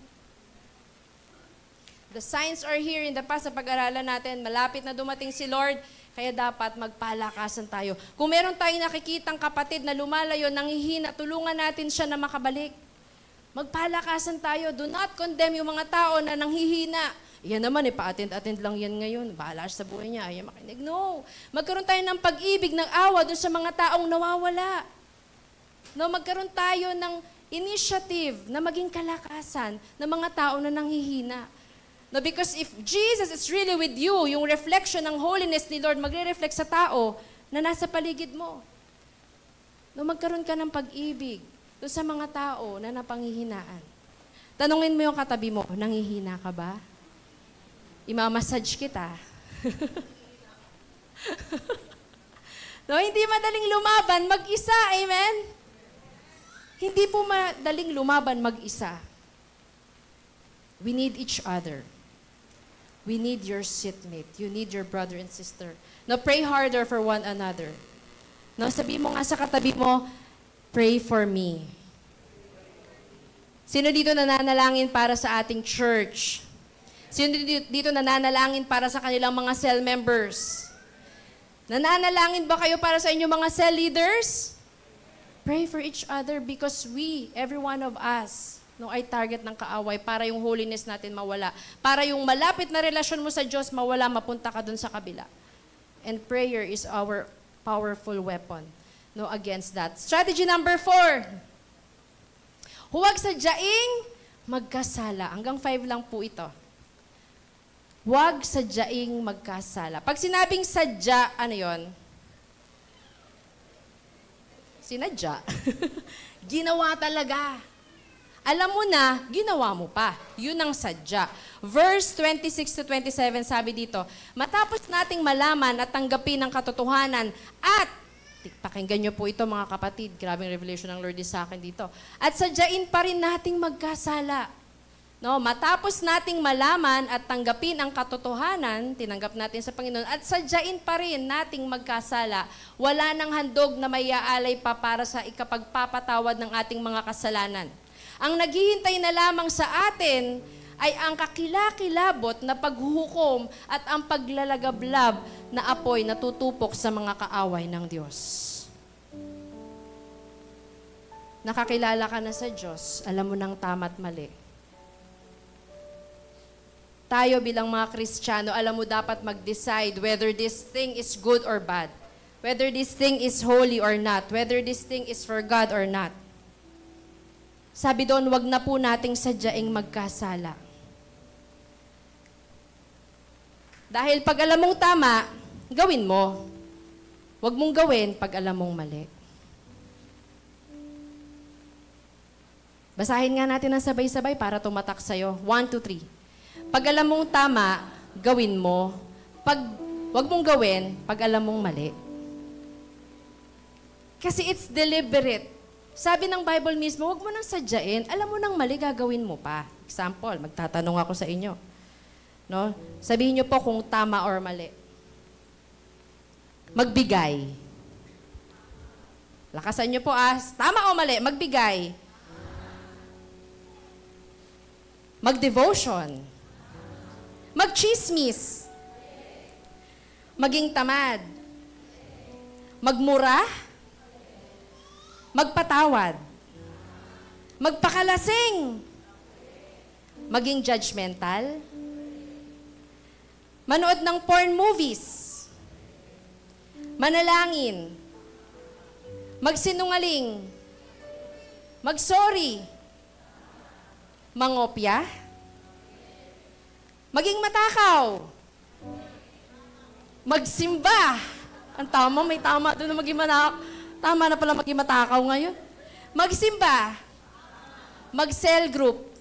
The signs are here in the past sa pag-aralan natin. Malapit na dumating si Lord, kaya dapat magpalakasan tayo. Kung meron tayong nakikitang kapatid na lumalayo, nanghihina, tulungan natin siya na makabalik. Magpalakasan tayo. Do not condemn yung mga tao na nanghihina. Yan naman, pa-attend lang yan ngayon. Bahala sa buhay niya, ayaw makinig. No. Magkaroon tayo ng pag-ibig, ng awa doon sa mga taong nawawala. No, magkaroon tayo ng initiative na maging kalakasan ng mga tao na nanghihina. No, because if Jesus is really with you, yung reflection ng holiness ni Lord magre-reflect sa tao na nasa paligid mo. No, magkaroon ka ng pag-ibig doon sa mga tao na napanghihinaan. Tanungin mo yung katabi mo, nanghihina ka ba? Imamassage kita. No, hindi madaling lumaban mag-isa, amen? Hindi po madaling lumaban mag-isa. We need each other. We need your seatmate. You need your brother and sister. Now, pray harder for one another. Now, sabi mo nga sa katabi mo, pray for me. Sino dito nananalangin para sa ating church? Sino dito nananalangin para sa kanilang mga cell members? Nananalangin ba kayo para sa inyong mga cell leaders? Pray for each other because we, every one of us, no, ay target ng kaaway para yung holiness natin mawala. Para yung malapit na relasyon mo sa Diyos mawala, mapunta ka dun sa kabila. And prayer is our powerful weapon, no, against that. Strategy number 4. Huwag sadyaing magkasala. Hanggang 5 lang po ito. Huwag sadyaing magkasala. Pag sinabing sadya, ano yon? Sinadya. Ginawa talaga. Alam mo na, ginawa mo pa. Yun ang sadya. Verse 26 to 27, sabi dito, matapos nating malaman at tanggapin ang katotohanan at, pakinggan nyo po ito mga kapatid, grabing revelation ng Lord sa akin dito, at sadyain pa rin nating magkasala. No, matapos nating malaman at tanggapin ang katotohanan, tinanggap natin sa Panginoon, at sadyain pa rin nating magkasala, wala nang handog na may aalay pa para sa ikapagpapatawad ng ating mga kasalanan. Ang naghihintay na lamang sa atin ay ang kakilakilabot na paghuhukom at ang paglalagablab na apoy na tutupok sa mga kaaway ng Diyos. Nakakilala ka na sa Diyos, alam mo ng tama at mali. Tayo bilang mga Kristiyano, alam mo dapat mag-decide whether this thing is good or bad. Whether this thing is holy or not. Whether this thing is for God or not. Sabi doon, wag na po nating sadyaing magkasala. Dahil pag alam mong tama, gawin mo. Wag mong gawin pag alam mong mali. Basahin nga natin ng sabay-sabay para tumatak sa'yo. 1, 2, 3. Pag alam mong tama, gawin mo. Wag mong gawin pag alam mong mali. Kasi it's deliberate. Sabi ng Bible mismo, wag mo nang sadyain. Alam mo nang mali, gagawin mo pa. Example, magtatanong ako sa inyo. No? Sabihin niyo po kung tama or mali. Magbigay. Lakasan niyo po tama o mali? Magbigay. Mag-devotion. Mag-chismis. Maging tamad. Magmura. Magpatawad. Magpakalasing. Maging judgmental. Manood ng porn movies. Manalangin. Magsinungaling. Magsorry. Mangopya. Maging matakaw. Magsimba. Ang tama, may tama doon na maging matakaw. Tama na pala maging matakaw ngayon. Magsimba. Mag-cell group.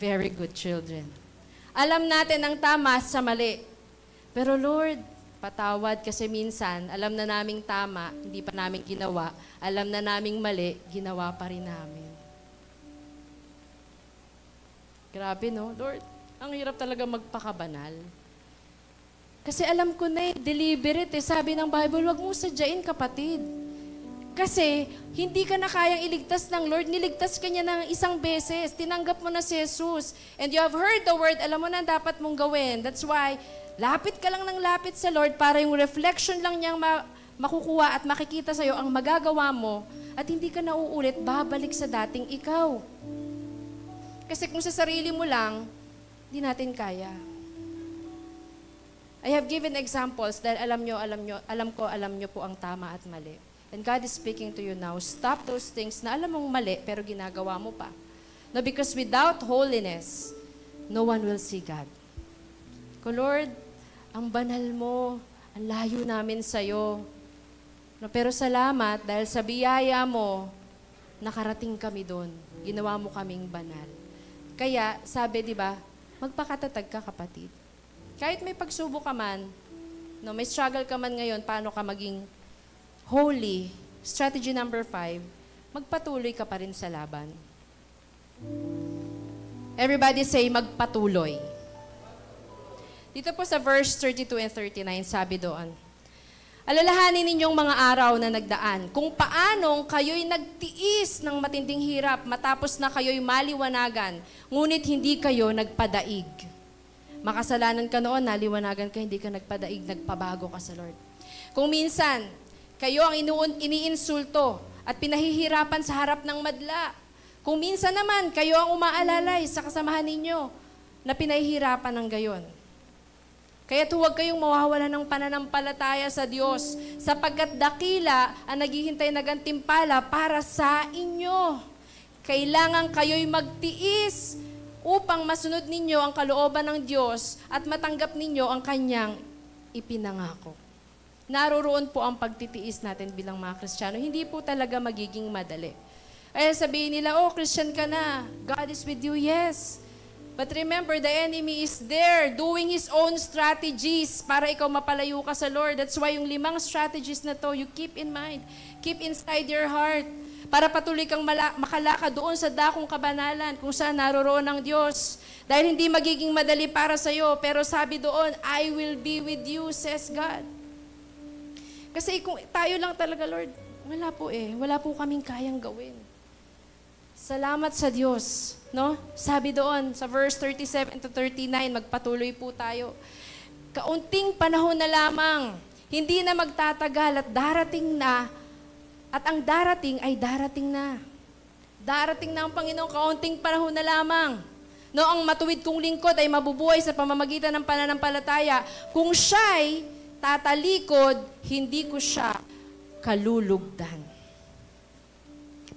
Very good, children. Alam natin ang tama sa mali. Pero Lord, patawad kasi minsan, alam na naming tama, hindi pa namin ginawa. Alam na naming mali, ginawa pa rin namin. Grabe, no? Lord, ang hirap talaga magpakabanal. Kasi alam ko na deliberate. Sabi ng Bible, wag mong sadyain, kapatid. Kasi hindi ka na kayang iligtas ng Lord. Niligtas ka niya ng isang beses. Tinanggap mo na si Jesus. And you have heard the word. Alam mo na dapat mong gawin. That's why, lapit ka lang ng lapit sa Lord para yung reflection lang niyang makukuha at makikita sa'yo ang magagawa mo at hindi ka na uulit babalik sa dating ikaw. Kasi kung sa sarili mo lang, hindi natin kaya. I have given examples dahil alam nyo po ang tama at mali. And God is speaking to you now. Stop those things na alam mong mali pero ginagawa mo pa. No, because without holiness, no one will see God. Lord, ang banal mo, ang layo namin sa'yo. No, pero salamat dahil sa biyaya mo, nakarating kami doon. Ginawa mo kaming banal. Kaya, sabi, di ba, magpakatatag ka, kapatid. Kahit may pagsubok ka man, no, may struggle ka man ngayon, paano ka maging holy, strategy number 5, magpatuloy ka pa rin sa laban. Everybody say, magpatuloy. Dito po sa verse 32 and 39, sabi doon, alalahanin ninyong mga araw na nagdaan, kung paanong kayo'y nagtiis ng matinding hirap matapos na kayo'y maliwanagan, ngunit hindi kayo nagpadaig. Makasalanan ka noon, naliwanagan ka, hindi ka nagpadaig, nagpabago ka sa Lord. Kung minsan, kayo ang iniinsulto at pinahihirapan sa harap ng madla. Kung minsan naman, kayo ang umaalalay sa kasamahan ninyo na pinahihirapan ng gayon. Kaya huwag kayong mawawala ng pananampalataya sa Diyos sapagkat dakila ang naghihintay na gantimpala para sa inyo. Kailangan kayo'y magtiis upang masunod ninyo ang kalooban ng Diyos at matanggap ninyo ang Kanyang ipinangako. Naroroon po ang pagtitiis natin bilang mga Kristiyano. Hindi po talaga magiging madali. Ay sabihin nila, oh, Christian ka na. God is with you, yes. But remember, the enemy is there doing his own strategies para ikaw mapalayo ka sa Lord. That's why yung 5 strategies na to, you keep in mind. Keep inside your heart. Para patuloy kang makalakad doon sa dakong kabanalan kung saan naroroon ang Diyos. Dahil hindi magiging madali para sa'yo. Pero sabi doon, I will be with you, says God. Kasi kung tayo lang talaga, Lord, wala po kaming kayang gawin. Salamat sa Diyos, no? Sabi doon sa verse 37 to 39, magpatuloy po tayo. Kaunting panahon na lamang, hindi na magtatagal at darating na, at ang darating ay darating na. Darating na ang Panginoon, kaunting panahon na lamang. No, ang matuwid kong lingkod ay mabubuhay sa pamamagitan ng pananampalataya. Kung siya'y tatalikod, hindi ko siya kalulugdan.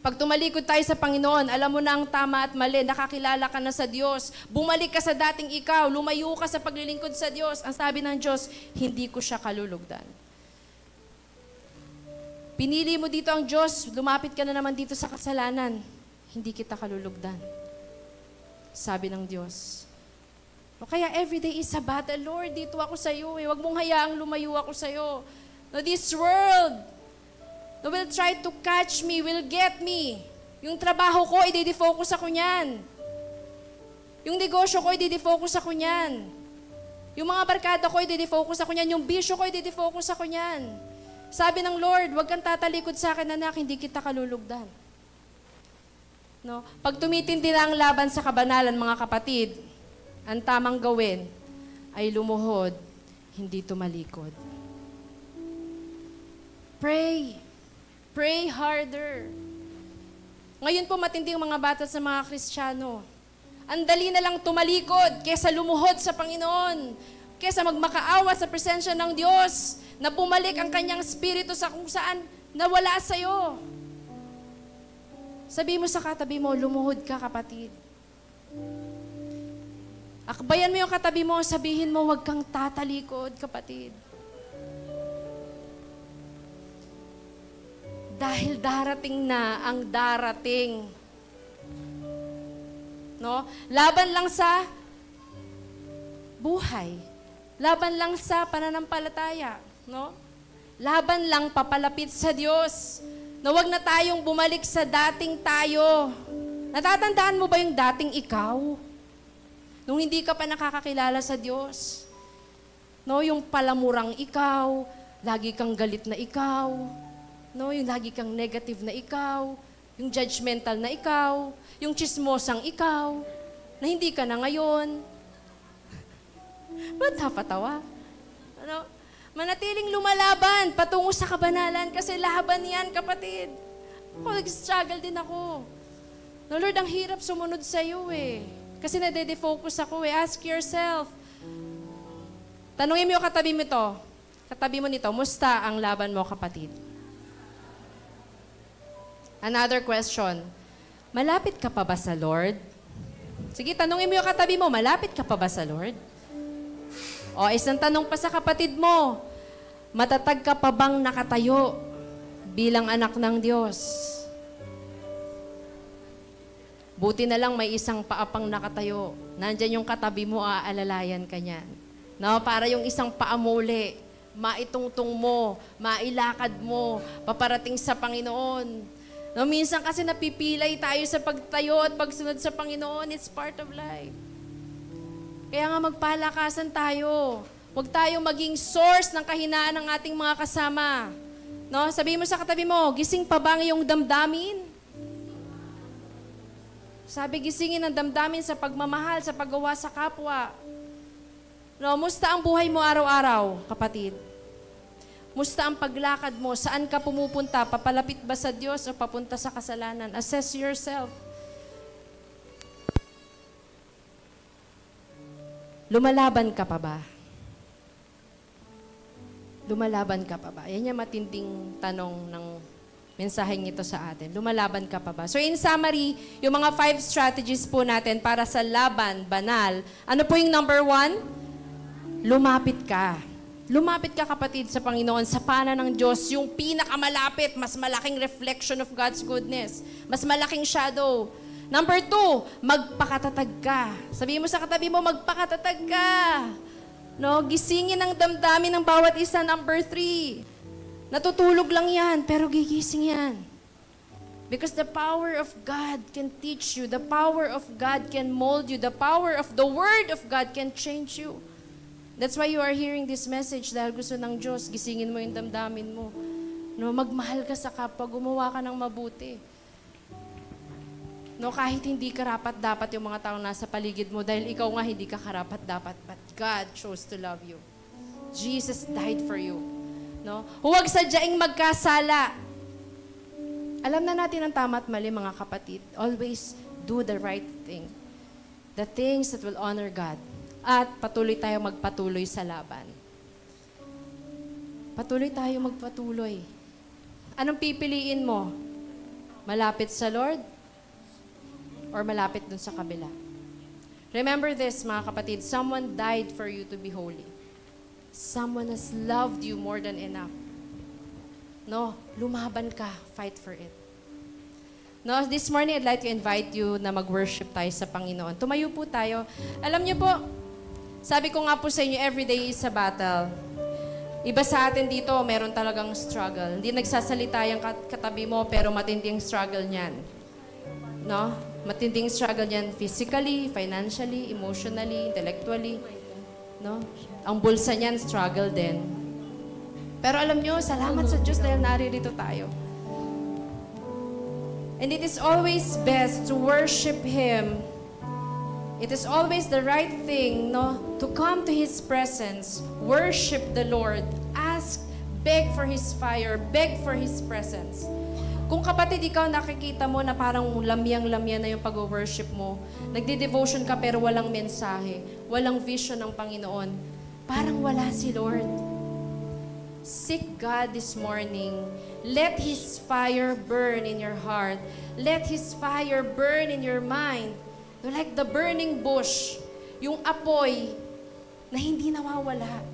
Pag tumalikod tayo sa Panginoon, alam mo na ang tama at mali, nakakilala ka na sa Diyos. Bumalik ka sa dating ikaw, lumayo ka sa paglilingkod sa Diyos. Ang sabi ng Diyos, hindi ko siya kalulugdan. Pinili mo dito ang Diyos, lumapit ka na naman dito sa kasalanan, hindi kita kalulugdan. Sabi ng Diyos. O kaya everyday is a battle. Lord, dito ako sa iyo. Huwag mong hayaang lumayo ako sa iyo. No, this world will try to catch me, will get me. Yung trabaho ko, i-defocus ako niyan. Yung negosyo ko, i-defocus ako niyan. Yung mga barkada ko, i-defocus ako niyan. Yung bisyo ko, i-defocus ako niyan. Sabi ng Lord, huwag kang tatalikod sa akin, anak, hindi kita kalulugdan. No? Pag tumitindi na ang laban sa kabanalan, mga kapatid, ang tamang gawin ay lumuhod, hindi tumalikod. Pray. Pray harder. Ngayon po matindi ang mga bata sa mga Kristiyano. Ang dali na lang tumalikod kesa lumuhod sa Panginoon. Kesa magmakaawa sa presensya ng Diyos na bumalik ang kanyang spirito sa kung saan nawala sa'yo. Sabi mo sa katabi mo, lumuhod ka, kapatid. Akbayan mo yung katabi mo, sabihin mo, huwag kang tatalikod, kapatid. Dahil darating na ang darating. No? Laban lang sa buhay. Laban lang sa pananampalataya. No? Laban lang papalapit sa Diyos. Na huwag na tayong bumalik sa dating tayo. Natatandaan mo ba yung dating ikaw? Nung hindi ka pa nakakakilala sa Diyos. No? Yung palamurang ikaw, lagi kang galit na ikaw. No, yung lagi kang negative na ikaw, yung judgmental na ikaw, yung chismosang ikaw, na hindi ka na ngayon. Ba't napatawa? Ano? Manatiling lumalaban patungo sa kabanalan kasi laban yan, kapatid. Ako, nag-struggle din ako. No, Lord, ang hirap sumunod sa iyo eh. Kasi nade-defocus ako eh. Ask yourself. Tanungin mo yung katabi mo to. Katabi mo nito, musta ang laban mo, kapatid? Another question. Malapit ka pa ba sa Lord? Sige, tanungin mo yung katabi mo, malapit ka pa ba sa Lord? O, isang tanong pa sa kapatid mo, matatag ka pa bang nakatayo bilang anak ng Diyos? Buti na lang may isang paapang nakatayo. Nandyan yung katabi mo, aalalayan ka niyan. No, para yung isang paamuli, maitungtong mo, mailakad mo, paparating sa Panginoon. No, minsan kasi napipilay tayo sa pagtayo at pagsunod sa Panginoon. It's part of life. Kaya nga magpalakasan tayo. Huwag tayo maging source ng kahinaan ng ating mga kasama. No, sabihin mo sa katabi mo, gising pa ba ang iyong damdamin? Sabi, gisingin ang damdamin sa pagmamahal, sa paggawa sa kapwa. No, musta ang buhay mo araw-araw, kapatid? Musta ang paglakad mo? Saan ka pumupunta? Papalapit ba sa Diyos o papunta sa kasalanan? Assess yourself. Lumalaban ka pa ba? Lumalaban ka pa ba? Yan yung matinding tanong ng mensaheng ito sa atin. Lumalaban ka pa ba? So in summary, yung mga 5 strategies po natin para sa laban, banal. Ano po yung number 1? Lumapit ka. Lumapit ka, kapatid, sa Panginoon, sa pana ng Diyos, yung pinakamalapit, mas malaking reflection of God's goodness, mas malaking shadow. Number 2, magpakatatag ka. Sabihin mo sa katabi mo, magpakatatag ka. No, gisingin ang damdamin ng bawat isa. Number 3, natutulog lang yan, pero gigising yan. Because the power of God can teach you, the power of God can mold you, the power of the Word of God can change you. That's why you are hearing this message dahil gusto ng Diyos, gisingin mo yung damdamin mo. No, magmahal ka sa kapwa, gumawa ka ng mabuti. No, kahit hindi karapat-dapat yung mga taong nasa paligid mo dahil ikaw nga hindi ka karapat-dapat, but God chose to love you. Jesus died for you. No? Huwag sadyaing magkasala. Alam na natin ang tama at mali, mga kapatid. Always do the right thing. The things that will honor God. At patuloy tayo magpatuloy sa laban. Patuloy tayo magpatuloy. Anong pipiliin mo? Malapit sa Lord or malapit dun sa kabila? Remember this, mga kapatid, someone died for you to be holy. Someone has loved you more than enough. No, lumaban ka, fight for it. No, this morning I'd like to invite you na mag-worship tayo sa Panginoon. Tumayo po tayo. Alam niyo po, sabi ko nga po sa inyo, every day is a battle. Iba sa atin dito, meron talagang struggle. Hindi nagsasalita yung katabi mo, pero matinding struggle niyan. No? Matinding struggle niyan physically, financially, emotionally, intellectually. No? Ang bulsa niyan, struggle din. Pero alam nyo, salamat sa Diyos dahil naririto tayo. And it is always best to worship Him. It is always the right thing, no, to come to His presence, worship the Lord, ask, beg for His fire, beg for His presence. Kung kapatid, ikaw nakikita mo na parang lamyang-lamya na yung pag-worship mo, nagde-devotion ka pero walang mensahe, walang vision ng Panginoon, parang wala si Lord. Seek God this morning. Let His fire burn in your heart. Let His fire burn in your mind. Like the burning bush, yung apoy na hindi nawawala.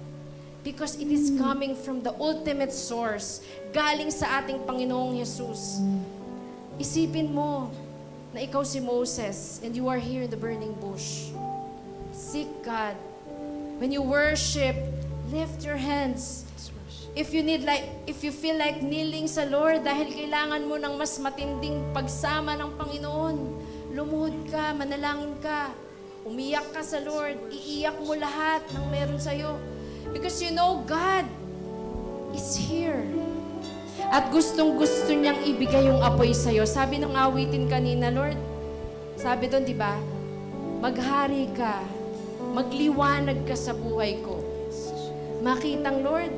Because it is coming from the ultimate source, galing sa ating Panginoong Jesus. Isipin mo na ikaw si Moses and you are here in the burning bush. Seek God. When you worship, lift your hands. If you feel like kneeling sa Lord dahil kailangan mo ng mas matinding pagsama ng Panginoon, lumuhod ka, manalangin ka, umiyak ka sa Lord, iiyak mo lahat ng meron sa'yo. Because you know God is here. At gustong-gusto niyang ibigay yung apoy sa'yo. Sabi ng awitin kanina, Lord, sabi doon, di ba? Maghari ka, magliwanag ka sa buhay ko. Makitang, Lord,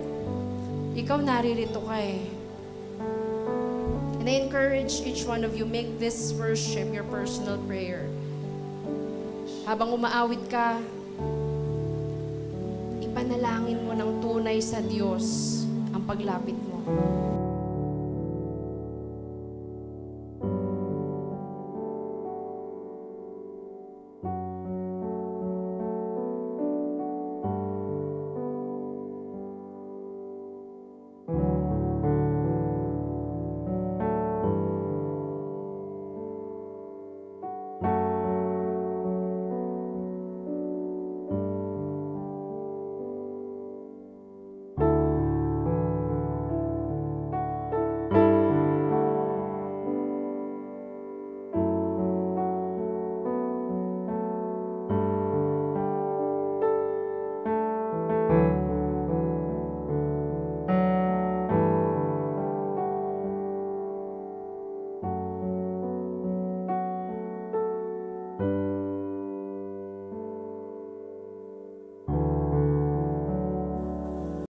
ikaw naririto ka eh. And I encourage each one of you, make this worship your personal prayer. Habang umaawit ka, ipanalangin mo ng tunay sa Diyos ang paglapit mo.